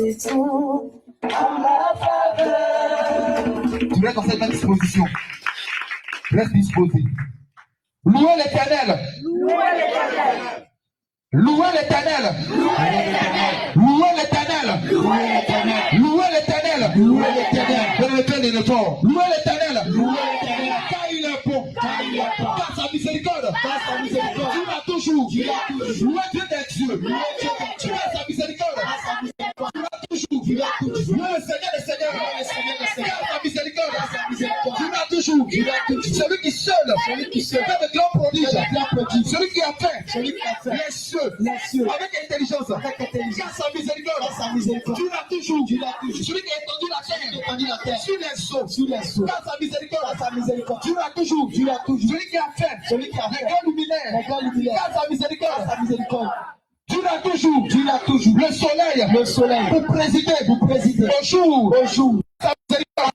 disposer tout à ma faveur. Tu restes dans cette même disposition. Reste disposé. Louez l'Éternel. Louez l'Éternel. Louez l'Éternel. Louez l'Éternel. Louez l'Éternel. Louez l'Éternel. Louez l'Éternel. Donne le plein de l'effort. Louez l'Éternel. Louez l'Éternel. Car il est bon. Car il est bon. Car sa miséricorde. Car sa miséricorde. Tu l'as toujours. Tu l'as toujours. Louez Dieu des dieux. Louez Dieu des dieux. Car sa miséricorde. Car sa miséricorde. Tu l'as toujours. Tu l'as toujours. Louez le Seigneur des Seigneurs. Louez le Seigneur des Seigneurs. Car sa miséricorde. Car sa miséricorde. Tu l'as toujours. Tu l'as toujours. Celui qui seul. Celui qui seul. Fait de grands prodiges. Fait de grands prodiges. Celui qui a fait. Celui qui a fait. Les cieux. Les cieux. Avec intelligence. Avec intelligence. Car sa miséricorde. Car sa miséricorde. Tu l'as toujours. Tu l'as toujours. Celui qui a étendu la terre. Étendu la terre. Sur les eaux. Sur les eaux. Car sa miséricorde. Car sa miséricorde. Tu l'as toujours. Tu l'as toujours. Celui qui a fait. Celui qui a Les fait. grands luminaires. Les grands luminaires. Car sa miséricorde. Car sa miséricorde. Tu l'as toujours. Tu l'as toujours. Le soleil. Le soleil. Pour présider. Pour présider. Au jour. Au jour. Sa miséricorde.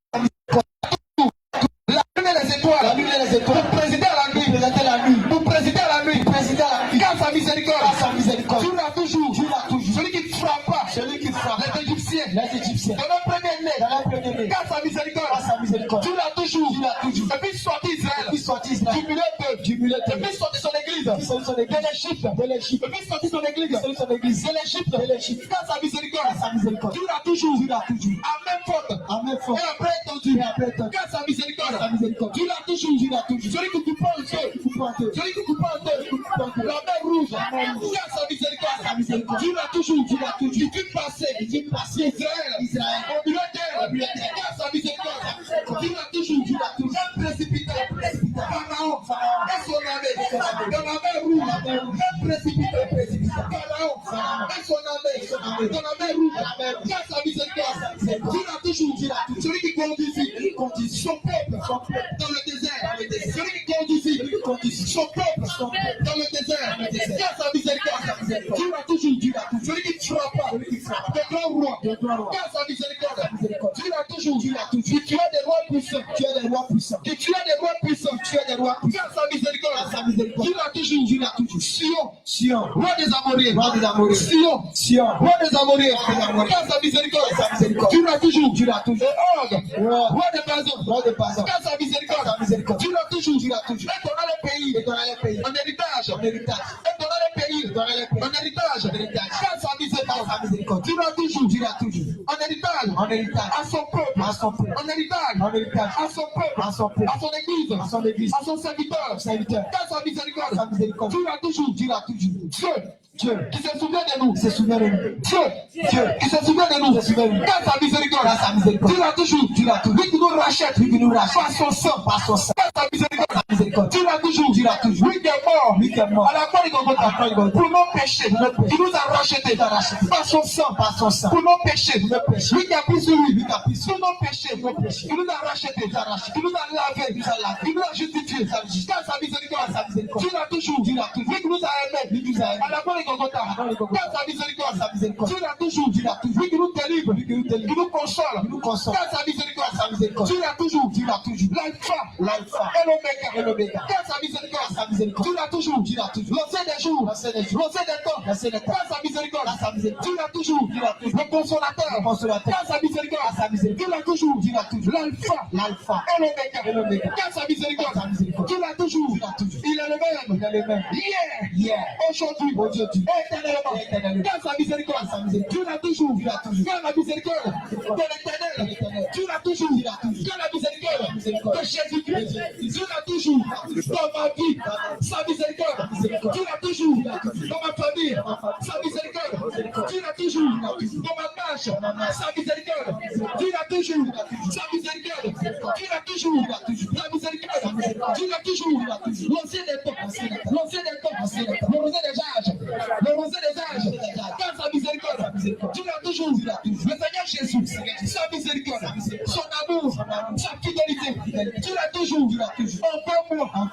La lune et les étoiles. La lune et les étoiles. Pour présider à la nuit. Présenter la nuit. Pour présider à la nuit. Présider à la nuit. Car sa miséricorde. Car sa miséricorde. Tu l'as toujours. Tu l'as toujours. Celui qui ne frappa. Celui qui frappe. Les Égyptiens. Les Égyptiens. Dans le premier-né. Dans la première année. Car sa miséricorde. Car sa miséricorde. Tu l'as toujours. Tu l'as toujours. Et puis sorti Israël. Et puis sorti Israël. Du milieu de. Du milieu Et de. puis sorti son église. Puis sorti son église. De l'Égypte. De l'Égypte. Et puis sorti son église. Sorti son église. De l'Égypte. De l'Égypte. Car sa miséricorde. Car sa miséricorde. Tu l'as toujours. Tu l'as toujours. À même faute. À même fois. Et après étendu. Et après étendu. Car sa miséricorde. Car sa miséricorde. Tu l'as toujours. Tu l'as toujours. Celui qui coupe en deux. Coupe en deux. Celui qui coupe en deux. La mer rouge. Car sa miséricorde. Sa miséricorde. Tu l'as toujours. Tu l'as toujours. Il fut passé. Il fut passé. Israël. Israël. Au milieu d'elle. Car sa miséricorde. Tu l'as toujours. Tu l'as toujours. Un précipité. Pharaon. Et son armée. Dans la mer rouge. Un précipité. Pharaon. Et son armée. Dans la mer rouge. Car sa miséricorde. Tu l'as toujours. Celui qui conduisit son peuple dans le désert. Celui qui conduisit son peuple dans le désert. Car sa miséricorde. Tu l'as toujours. Celui qui frappa de grands rois. Car sa miséricorde. Tu l'as toujours. Tu as des rois puissants. Tu as des rois puissants. Tu as des rois puissants. Tu as des rois puissants. Car sa miséricorde. Tu l'as toujours. Sion. Roi des Amoriens. Sion. Roi des Amoriens. Car sa miséricorde. Tu l'as toujours. Et Og. Roi des Basans. Car sa miséricorde. Tu l'as toujours. Et donnera les pays. En héritage. Et donnera les pays. En héritage. Car sa miséricorde. Tu l'as toujours. En héritage. À son peuple. En héritage. À son peuple. À son église. À son serviteur. Car sa miséricorde. Tu l'as toujours. Dieu qui se souvient de nous. Dieu qui se souvient de nous. Car sa miséricorde. Tu l'as toujours. Lui qui nous rachète. Par son sang. Car sa miséricorde. Tu l'as toujours. Lui qui est mort. À la croix de Golgotha. Pour nos péchés. Qui nous a rachetés. Par son sang. Pour nos péchés. Lui qui a pris sur lui. Pour nos péchés. Qui nous a rachetés. Qui nous a lavés. Qui nous a justifiés. Car sa miséricorde. Tu l'as toujours. Lui qui nous a aimés. À la croix de Golgotha. Car sa miséricorde. Tu l'as toujours. Lui qui nous délivre. Qui nous console. Car sa miséricorde. Tu l'as toujours. L'alpha et l'oméga. Car sa miséricorde. Tu l'as toujours. L'ancien des jours. L'ancien des temps. Car sa miséricorde. Tu l'as toujours. Le consolateur. Car sa miséricorde. Tu l'as toujours. L'alpha et l'oméga. Car sa miséricorde. Tu l'as toujours. Il est le même. Hier. Aujourd'hui. Éternellement. Car sa miséricorde. Tu l'as toujours. Car la miséricorde de l'éternel. Tu l'as toujours. Car la miséricorde de Jésus-Christ. Tu l'as toujours. Dans ma vie. Sa miséricorde. Tu l'as toujours. Dans ma famille. Sa miséricorde. Tu l'as toujours. Dans ma marche. Sa miséricorde. Tu l'as toujours. Sa miséricorde. Tu l'as toujours. La miséricorde. Tu l'as toujours. L'ancien des temps. Le rosé des âges. Car sa miséricorde. Tu l'as toujours. Le Seigneur Jésus. Sa miséricorde. Son amour. Sa fidélité. Tu l'as toujours. Envoie-moi.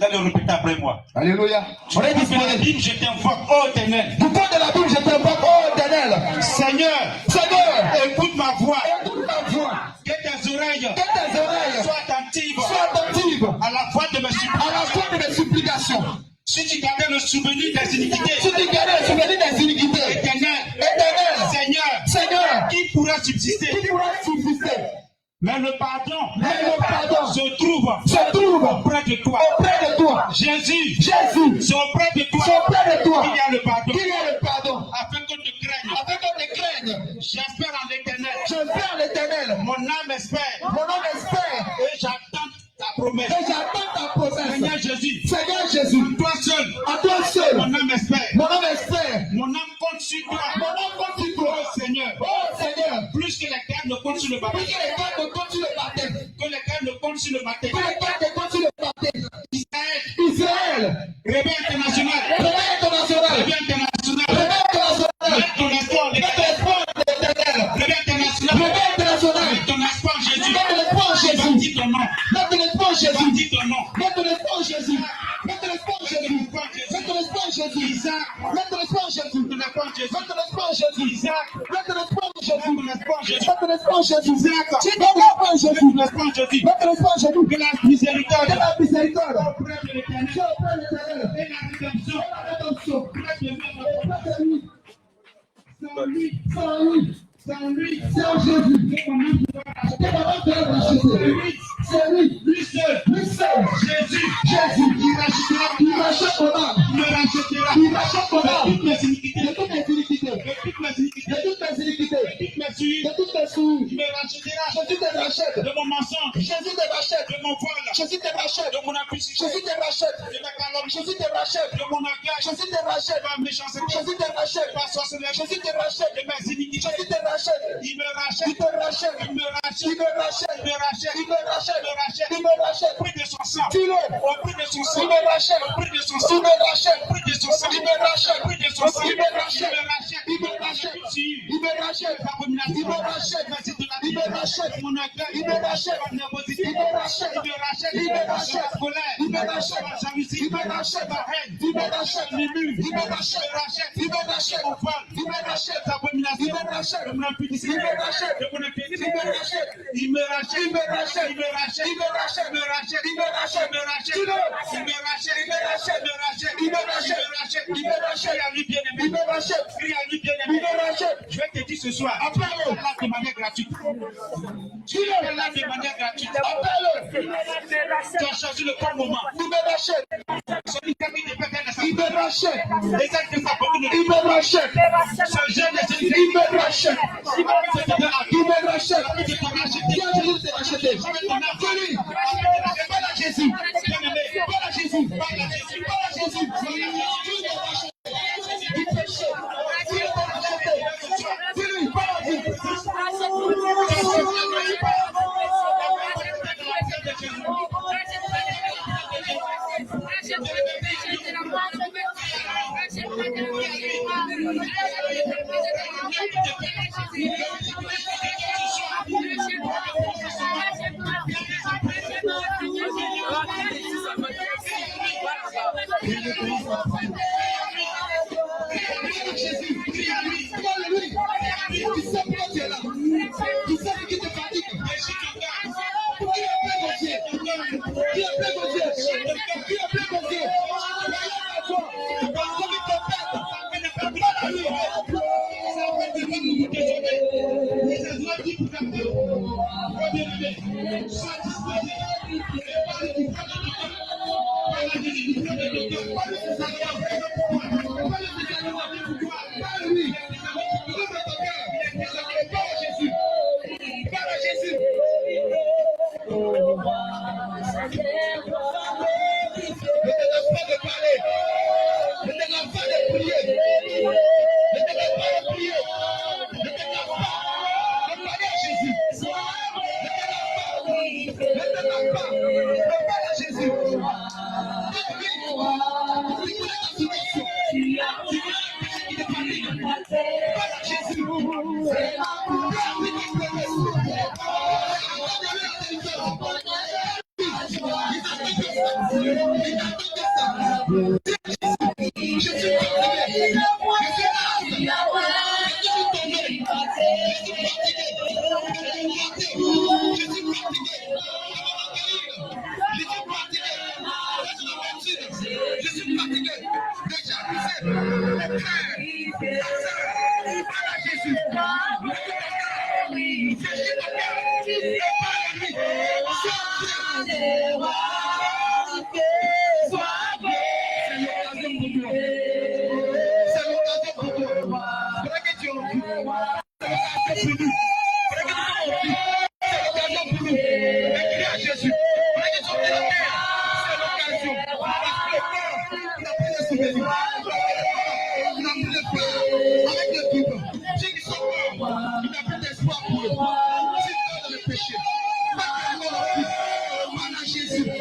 Vous allez le répéter après moi. Alléluia. On est Du disponible. côté de la Bible, je t'invoque, oh Éternel. Du côté de la Bible, je t'invoque, oh Éternel. Seigneur, Seigneur, écoute ma voix. écoute ma voix. Que tes oreilles Que tes oreilles soient attentives soient attentives à la voix de mes à la supplications. voix de mes supplications. Si tu gardais le souvenir des iniquités, Si tu gardais le souvenir des iniquités, Éternel, Éternel, Seigneur, Seigneur, qui pourra subsister? qui pourra subsister? Mais le pardon Mais le pardon se trouve auprès de toi. auprès de toi. Jésus, Jésus, c'est auprès de toi c'est auprès de toi qu'il y a le pardon. qu'il y a le pardon. Afin qu'on te craigne. Afin qu'on te craigne, J'espère en l'Éternel. j'espère l'Éternel. Mon âme espère. Mon nom espère Et j'attends ta promesse. et j'attends ta promesse. Seigneur Jésus, Seigneur Jésus, toi seul, à toi seul, mon âme espère. mon nom espère. Mon âme compte sur toi. Mon nom compte sur toi. Oh Seigneur, Oh Seigneur, plus que les gardes ne comptent sur le plus baptême. que les gars ne comptent sur le baptême, Que les gardes ne comptent sur le baptême. que les gars ne comptent sur le baptême. Israël, Israël, réveil international. réveil international, Réveil international. réveil international, Mets ton espoir, mets ton espoir en l'Éternel, réveil international. réveil international, Mets ton espoir en Jésus. mets ton espoir en Jésus, Bâtis ton nom. mets ton espoir en Jésus, Bâtis ton nom. mets ton espoir en Jésus, mets ton espoir en Jésus, mets ton espoir en Jésus, Isaac, mets ton espoir en Jésus, ton espoir en Jésus. mets ton espoir en Jésus, Isaac, mets ton espoir en Jésus, ton espoir en Jésus. mets ton espoir en Jésus, Isaac, mets ton espoir en Jésus, ton espoir en Jésus. mets ton espoir en Jésus, Que la miséricorde que la miséricorde auprès de l'Éternel soit auprès de l'Éternel et la rédemption et la rédemption auprès de notre auprès de lui. sans lui, Sans lui, sans lui, c'est en Jésus que mon âme pourra racheter. que ma main peut être rachetée. C'est lui, Lui seul, lui seul, Jésus, Jésus, il rachètera il mon âme. rachète mon âme, Il me rachètera il rachète mon de âme toutes mes iniquités, de toutes mes iniquités, de toutes mes iniquités, de toutes mes iniquités, de toutes mes souilles. de toutes mes souilles. Il me rachètera Jésus te rachète, de mon mensonge, Jésus te rachète, de mon vol, Jésus te rachète, de mon impudicité, Jésus te rachète, de ma calomnie, Jésus te rachète, de mon orgueil, Jésus te rachète, de ma méchanceté, Jésus te rachète, de ma sorcellerie, Jésus te rachète, de mes iniquités. Jésus te rachète, Il me il rachète, te rachète, il me rachète, il me rachète, il me rachète, il me rachète, il me rachète. il me rachète, Au prix de son sang, dis-le, au prix de son sang, il me rachète, au prix de son il sang, me rachète, au prix de son sang, il me rachète, au prix de son sang, il me rachète, il me rachète, il me rachète, il me rachète, il me rachète, il me rachète, mon orgueil, il me rachète, ma nervosité, il me rachète, il me rachète, il me rachète, ma colère, il me rachète, ma jalousie, il me rachète, ma haine, il me rachète, ma murmure, il me rachète, il me rachète, mon vol, il me rachète, ta abomination, il me rachète, de mon impudicité, il me rachète, de mon impudicité, il me rachète, il me rachète, il me rachète, il me rachète, il me rachète, il me rachète, il me rachète, il me rachète, dis-le, il me rachète, il me rachète, il me rachète, il me rachète, crie à lui bien il aimé, me rachète, crie à lui bien il aimé. me rachète, Je vais te dire ce soir, appelle-le, là de manière gratuite, dis-le, là de manière gratuite. appelle-le, Tu as choisi le bon moment. il me rachète, Celui qui a mis des peines dans sa il me rachète, les actes de sa beauté, il me rachète, ce jeune de celui il me rachète, qui va te donner la vie, il me rachète, qui te racheter. qui a Jésus te racheter, dis-lui, parle à Jésus, Bien-aimé, parle à Jésus, parle à Jésus, parle à Jésus, il me rachète, il péché, il me racheté, dis-lui, parle à Jésus, Jésus, prie à lui, parle-lui, tu sais pourquoi tu es là, tu sais ce qui te fatigue, qui est plein de Dieu, qui est plein de Dieu, qui est plein de Dieu, comme il te pète, parle à lui, parle-lui, ouvre ton cœur, parle à Jésus, parle à Jésus. Ne te laisse pas de parler, ne te laisse pas de prier, ne te laisse pas de prier, ne te laisse pas de parler à Jésus, ne te laisse pas de parler à Jésus. Si tu es dans une situation, si tu es dans une situation, parle à Jésus. Il oui. C'est ce qui te plaît. C'est l'occasion pour toi. Faudrait que tu envies. C'est l'occasion pour nous. Faudrait que tu envies. C'est l'occasion pour nous. Écris à Jésus. Faudrait que tu envies la terre. C'est l'occasion. Il a pris les souvenirs. Il a pris les pleurs. Avec les doutes. Ceux qui sont morts. Il a pris l'espoir pour eux. S'ils sont dans le péché. Voilà Jésus. Voilà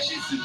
Jésus.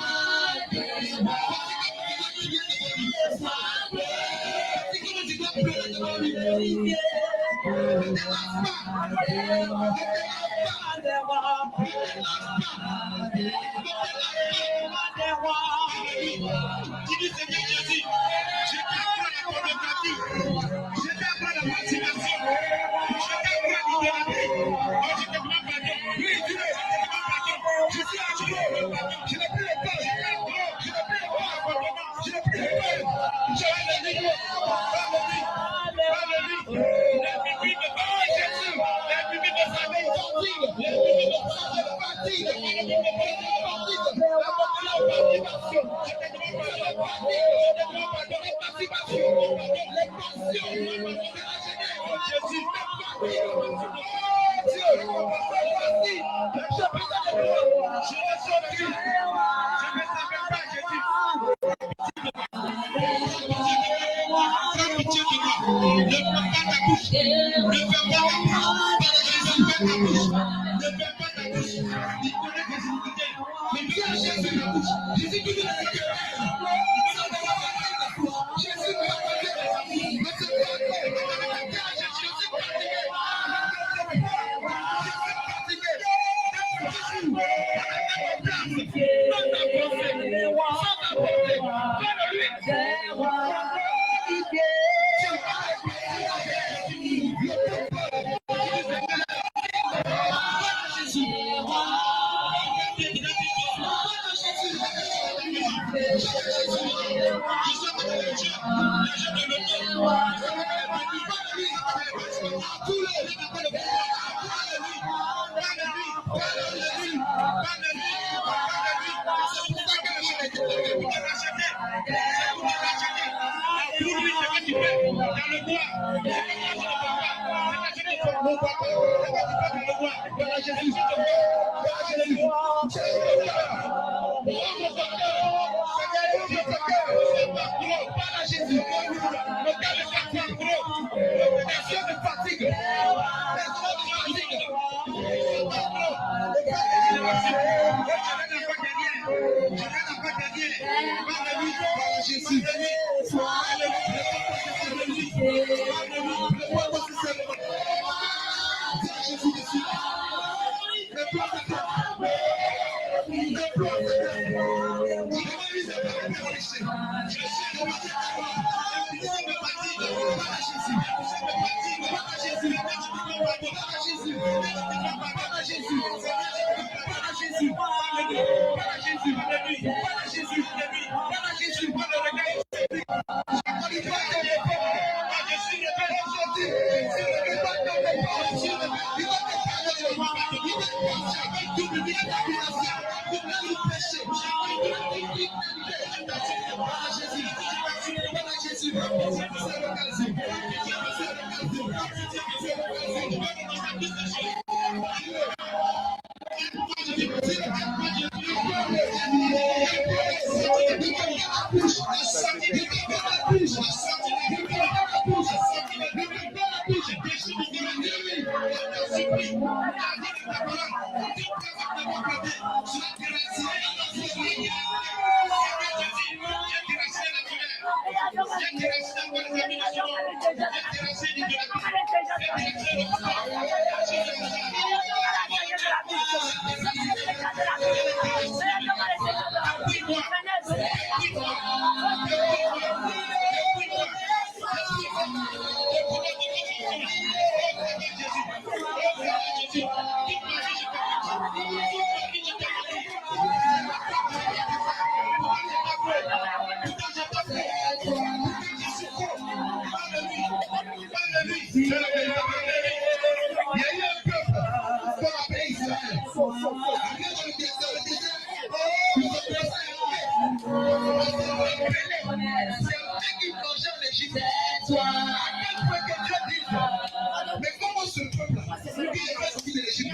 C'est Il y a eu un peuple qu'on appelait Israël. Mais comment ce peuple-là, qui est sorti de l'Égypte,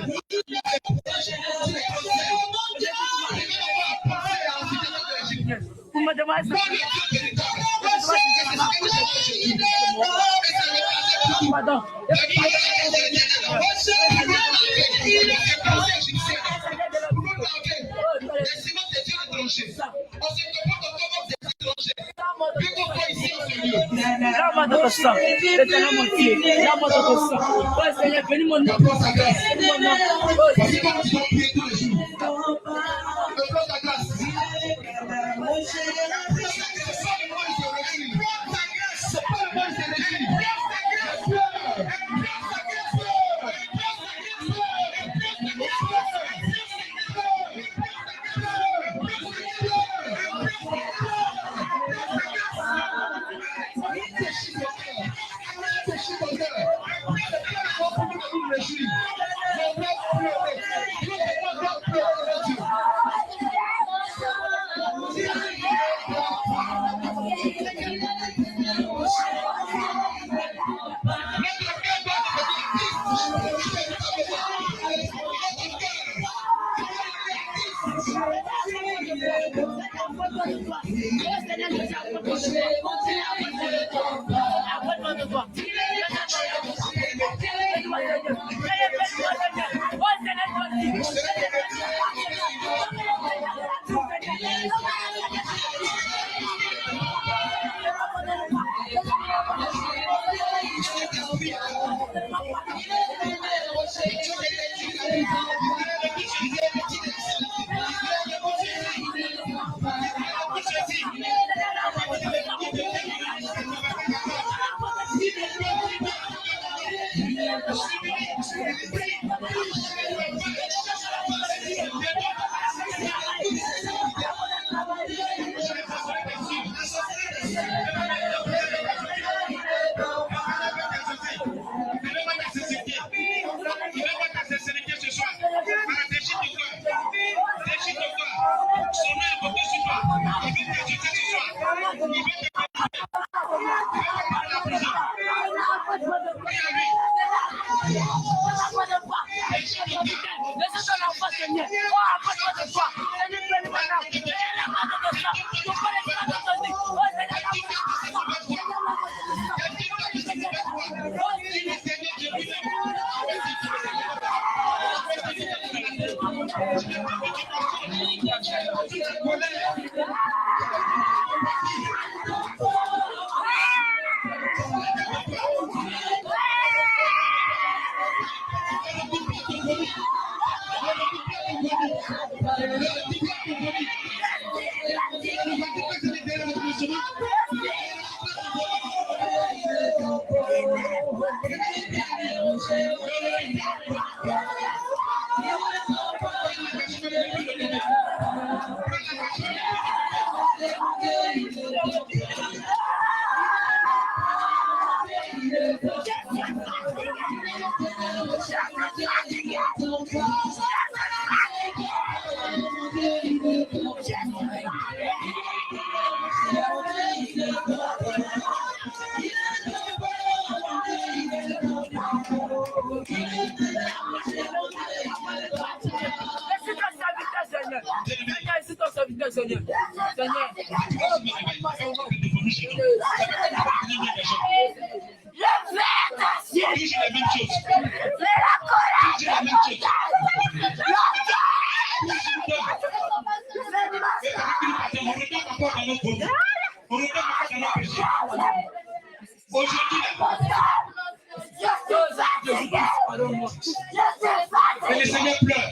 Le Seigneur pleure.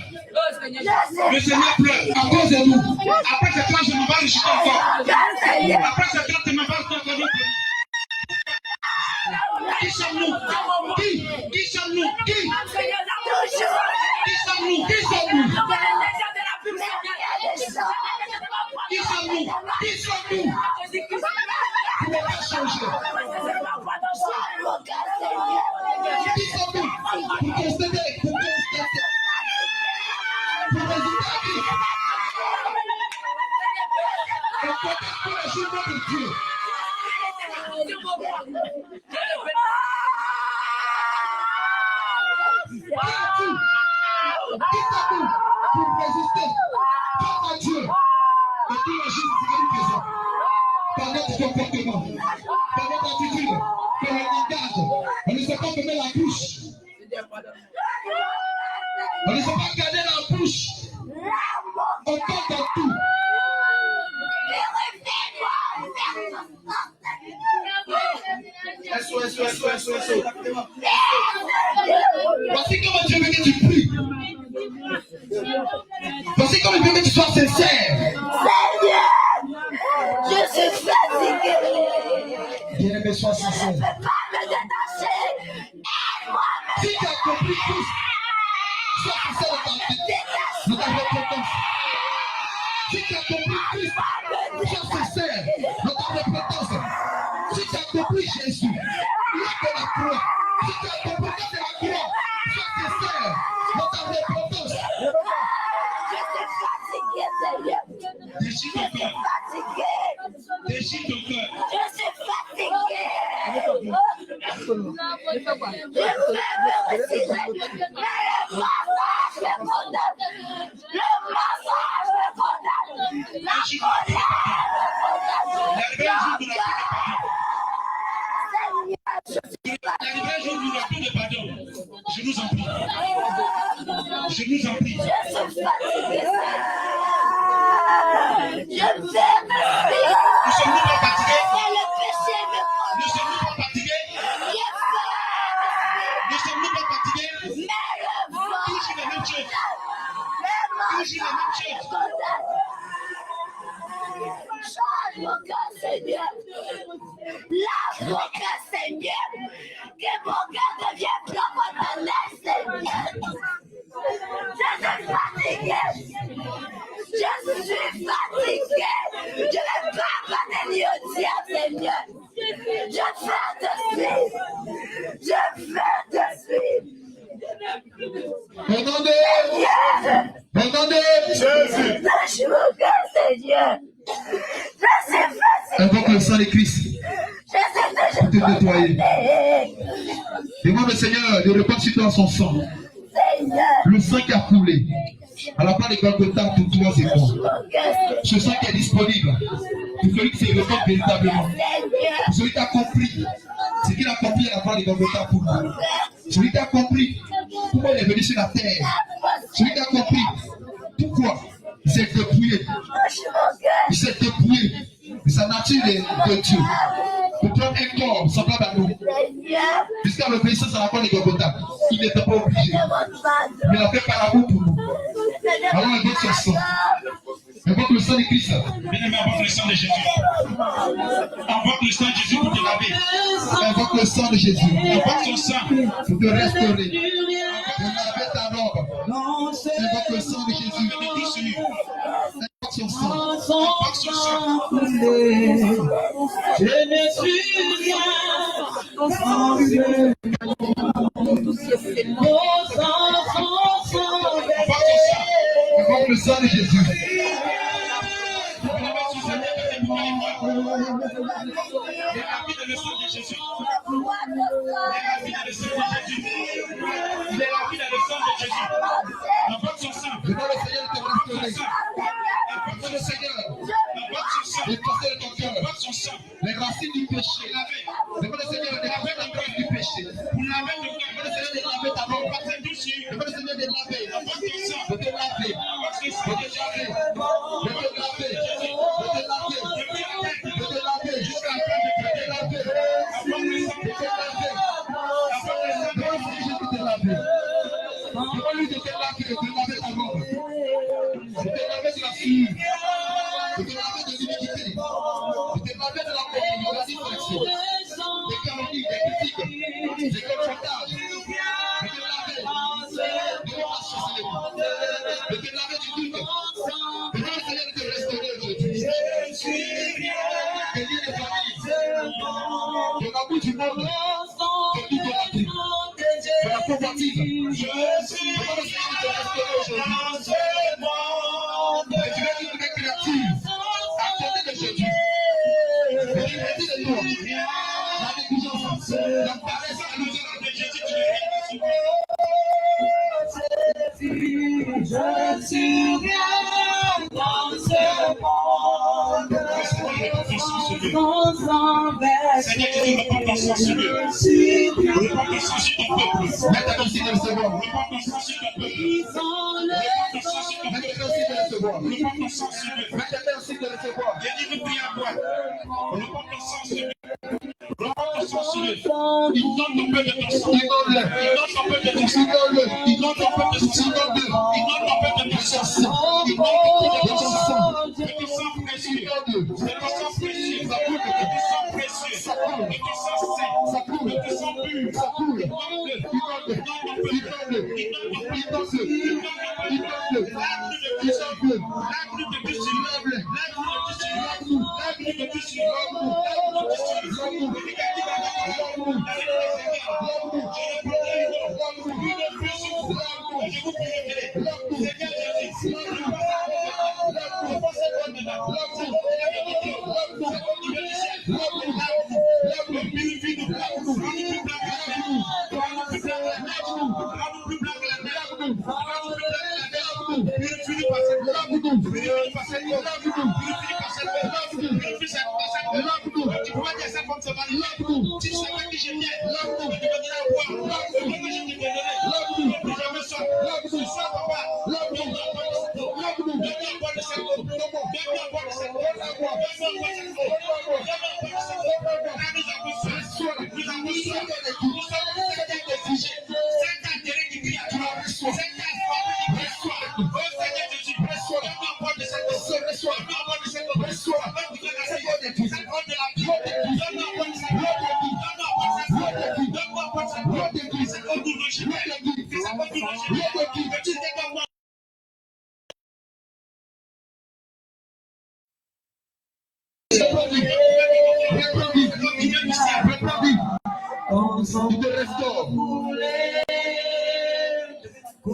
Le Seigneur pleure à cause de nous. Après cette fois, je me bats, je suis encore. Après cette fois, je me bats, je suis encore. Qui sommes-nous? Qui sommes-nous? Qui sommes-nous? Qui sommes-nous? Qui sommes-nous? Qui sommes-nous? Pour ne pas changer. Qui sont nous pour constater, pour résulter à Christ. On protège pour le jugement de Dieu. Qui sont nous pour résister face à Dieu et tout le jugement de Dieu. Par notre comportement, par notre attitude, par notre langage. On ne sait pas fermer la bouche. On ne sait pas garder la bouche. On parle dans tout. Voici comment Dieu veut que tu pries. Voici comment Dieu veut que tu sois sincère. Je suis fatigué. Bien-aimé, sois sincère. Je ne peux pas me détacher. Aide-moi à me Si tu as compris tout, sois sincère dans ta repentance. Si tu as compris tout, sois sincère dans ta repentance. Si tu as compris Jésus, lève de la croix. Si tu as compris de la croix, sois sincère dans ta repentance. Je suis fatigué, Seigneur. Déchire ton cœur. Fatigué. Déchire ton cœur. Je suis fatigué. Je veux me retirer. Mais le mensonge me condamne. Le mensonge me condamne. La colère me condamne. L'arrivée un jour du retour de pardon. Je nous en prie. Je nous en prie. Je suis fatigué. Je vais me prier. Nous sommes-nous pas fatigués? Et le péché me Nous condamne. sommes-nous pas fatigués? Nous sommes-nous pas fatigués? Toujours la même chose. Toujours la même chose. Change mon cœur, Seigneur. Lave mon cœur, Seigneur. Que mon cœur devienne propre dans l'air, Seigneur. Je suis fatigué. Je suis fatigué. Je ne veux pas abandonner au diable, Seigneur. Je veux te suivre. Je veux te suivre. Entendez, entendez. Jésus. Lâche mon cœur, Seigneur. Je suis fatigué. Invoque le sang de Christ Je pour suis te nettoyer. fatigué. Demande au Seigneur de répandre sur toi son sang. Seigneur. Le sang qui a coulé à la part de Golgotha pour toi et moi. Ce sang qui est disponible pour celui qui se répand véritablement. Pour celui qui a compris ce qu'il a accompli à la part de Golgotha pour nous. Celui qui a compris pourquoi il est venu sur la terre. Celui qui a compris pourquoi il s'est dépouillé. Il s'est dépouillé de sa nature de Dieu. Pour prendre un corps semblable à nous. Jusqu'à l'obéissance à la croix de Golgotha. Il n'était pas obligé. Mais il a fait par amour pour nous. Alors invoque son sang. Invoque le sang de Christ. Bien-aimé, invoque le sang de Jésus. Invoque le sang de Jésus pour te laver. Invoque le sang de Jésus. Invoque son sang. Pour te restaurer. Pour laver ta robe. Invoque le sang de Jésus. Invoque son sang. Invoque son sang. Je ne suis rien sans Dieu. Invoque le sang de Jésus. Je demande au Seigneur de te restaurer. Demande au Seigneur de passer de ton cœur les racines du péché. Demande au Seigneur de laver la graisse du péché. Demande au Seigneur de laver ta robe. Demande au Seigneur de laver. De te laver. De te laver. De te laver. De te laver. De te laver. Jusqu'à la fin de te laver. De te laver. Demande au Seigneur de te laver. Demande-lui de te laver, de te laver ta robe. De te laver de la sueur. De te laver de l'iniquité. De te laver de la colère, de la distraction. Des calomnies, des critiques, des confrontages. De te laver de l'irrationalisme. De te laver du doute. Demande au Seigneur de te restaurer aujourd'hui. Des liens de famille. De l'amour du monde. De l'idolâtrie. convoitise. Je suis dans ce monde. Et tu vas dire que les créatures attendez de Jésus. Et il dit de toi, la négligence, la paresse, la lourdeur de Jésus, tu es Je suis bien dans ce monde. Seigneur Jésus, repends ton sang sur eux. Repends ton sang sur ton peuple. maintenant aussi de recevoir. Repends ton sang sur ton peuple. Maintenant aussi de recevoir. Repends ton sang sur eux. Maintenant aussi de recevoir. Viens dire une prière à toi. Repends ton sang sur eux. Repends ton sang sur eux. Inonde ton peuple de ton sang. Inonde-le. Inonde ton peuple de ton sang. Inonde-le. Inonde ton peuple de ton sang. Inonde ton peuple de ton sang. Inonde ton peuple de ton sang. De ton sang précieux. De ton sang précieux. De ton sang précieux. De ton sang saint. De ton sang pur. Inonde-le. Inonde ton peuple. Inonde ton peuple. Inonde-le. Lave-nous de péché. Lave-nous de péché. Lave-nous de péché. Lave-nous de péché.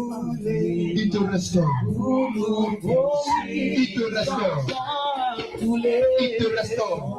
Il te restaure. Il te restaure. Il te restaure. Il te restaure. Il te restaure.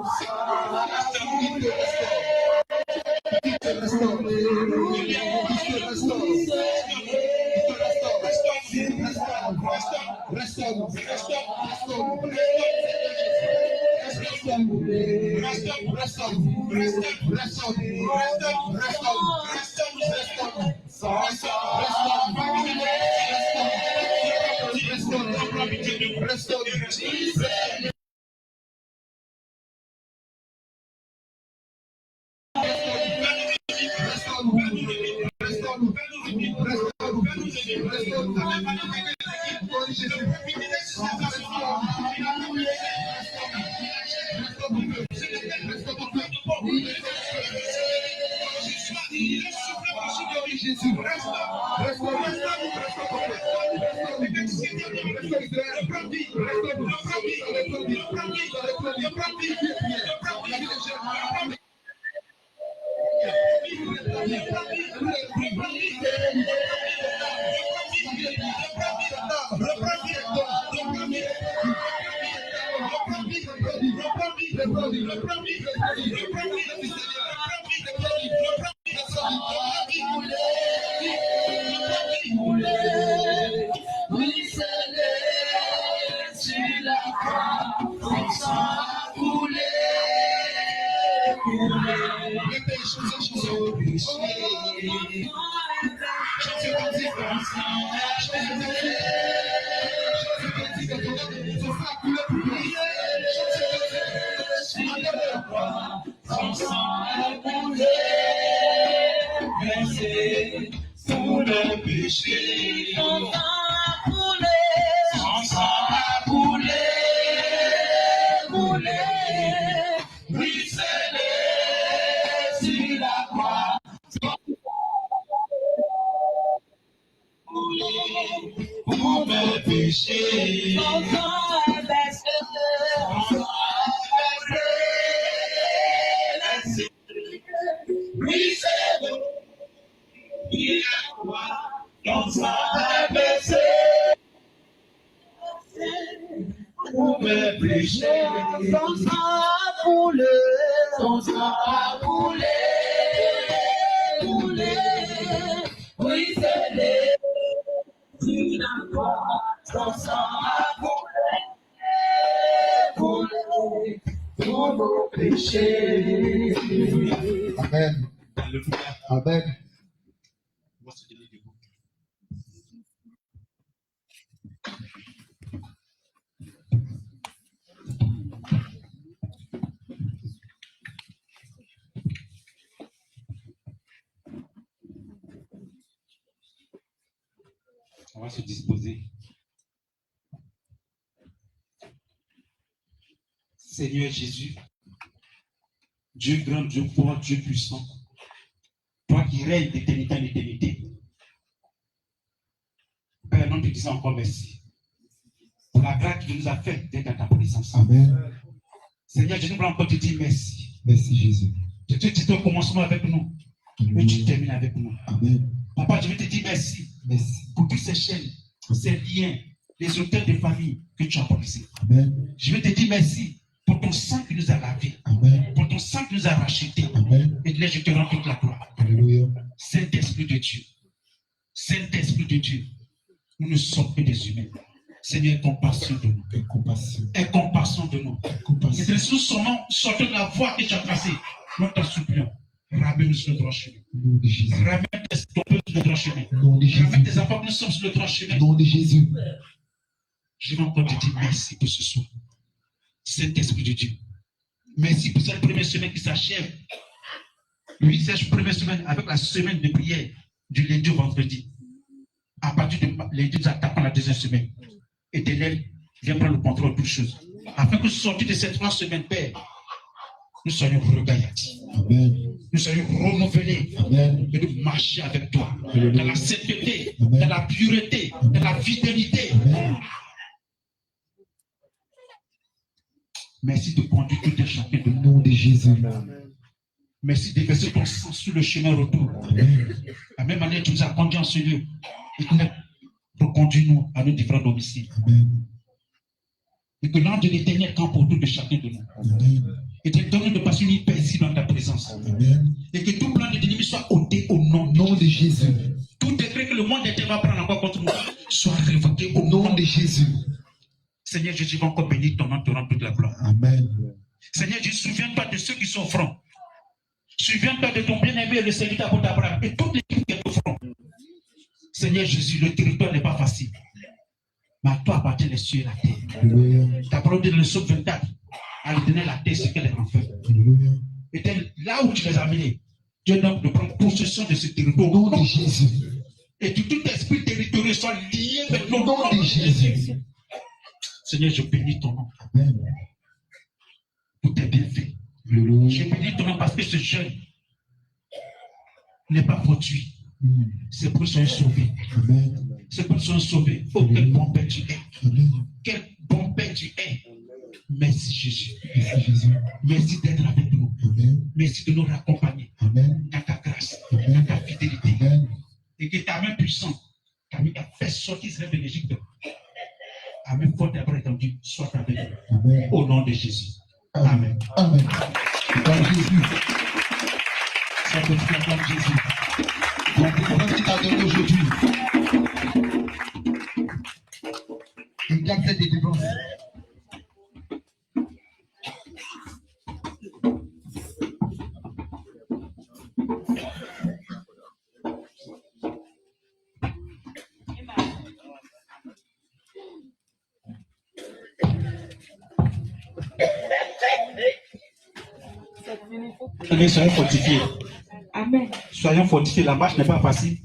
Dans sa baissée, pour mes péchés, Son sang a coulé, son sang a coulé, coulé, oui c'est les sur la croix. Son sang a coulé, coulé, pour nos péchés. Amen. Alléluia. Amen. On va se donner des mots. On va se disposer. Seigneur Jésus, Dieu grand, Dieu fort, Dieu puissant, toi qui règnes d'éternité en éternité, Père, nous te disons encore merci pour la grâce que tu nous as faite d'être dans ta présence. Amen. Seigneur Jésus, nous voulons encore te dire merci. Merci Jésus. Je te dis au commencement avec nous et tu termines avec nous. Amen. Papa, je veux te dire merci. Merci. Pour toutes ces chaînes, ces liens, les auteurs de famille que tu as brisés. Amen. Je veux te dire merci pour ton sang qui nous a lavés, Amen. pour ton sang qui nous a rachetés. Amen. Et là, je te rends toute la gloire. Alléluia. Saint-Esprit de Dieu, Saint-Esprit de Dieu, nous ne sommes que des humains. Seigneur, aie compassion de nous. Aie compassion. Aie compassion de nous. Aie compassion. Et nous sommes sortis de la voie que tu as tracée. Nous t'en supplions. Ramène-nous sur le droit chemin. Nom de Jésus. Ramène tes tombeurs sur le droit chemin. Nom de Jésus. Ramène tes enfants que nous sommes sur le droit chemin. Nom de Jésus. Je vais encore te dire merci pour ce soir. Saint-Esprit de Dieu. Merci pour cette première semaine qui s'achève. Oui, cette première semaine avec la semaine de prière du lundi au vendredi. À partir de lundi, nous attaquons la deuxième semaine. Éternel, viens prendre le contrôle de toutes choses. Afin que sortir de cette 3 semaines, Père, nous soyons regaillardis. Amen. Nous soyons renouvelés. Amen. Et de marcher avec toi. Amen. Dans la sainteté, Amen. dans la pureté, dans la fidélité. Amen. Merci de conduire tout et chacun de nous. Nom de Jésus. Merci de verser ton sang sur le chemin retour. Amen. La même manière que tu nous as conduits en ce lieu. Et que nous conduis-nous à nos différents domiciles. Amen. Et que l'ange de l'éternel campe autour de chacun de nous. Amen. Et te donne de passer une paisible dans ta présence. Amen. Et que tout plan de l'ennemi soit ôté au nom Nom de Jésus. Tout décret que le monde entier va prendre encore contre nous soit révoqué au nom Nom de Jésus. Seigneur Jésus, va encore bénir ton nom, te rendre toute la gloire. Amen. Seigneur Jésus, souviens-toi de ceux qui sont francs. Souviens-toi de ton bien-aimé, le serviteur pour Abraham, et toute l'équipe qui est au front. Seigneur Jésus, le territoire n'est pas facile. Mais à toi appartient les cieux et la terre. Alléluia. Ta parole dit dans le psaume 24, à lui donner la terre ce qu'elle est en fait. Alléluia. Et là où tu les as amenés, Dieu donc de prendre possession de ce territoire. Au nom de Jésus. Et que tout esprit territorial soit lié avec le Au nom de Jésus. Seigneur, je bénis ton nom Amen. pour tes bienfaits. Alléluia. Je bénis ton nom parce que ce jeune n'est pas fortuit. C'est pour qu'ils soient sauvés. Amen. C'est pour qu'ils soient sauvés. Oh, quel bon Père tu es. Amen. Quel bon Père tu es. Merci Jésus. Merci Jésus. Merci d'être avec nous. Amen. Merci de nous raccompagner Amen. dans ta grâce, Amen. dans ta fidélité. Amen. Et que ta main puissante, ta main qui a fait sortir Israël de l'Égypte, ta main forte d'avoir étendue, soit avec nous. Amen. Au nom de Jésus. Amen. Amen. Dans Jésus. Ça peut faire comme Jésus. Donc, pour ce qu'il t'a donné aujourd'hui, il garde cette délivrance. Soyons fortifiés. Amen. Soyons fortifiés. La marche n'est pas facile.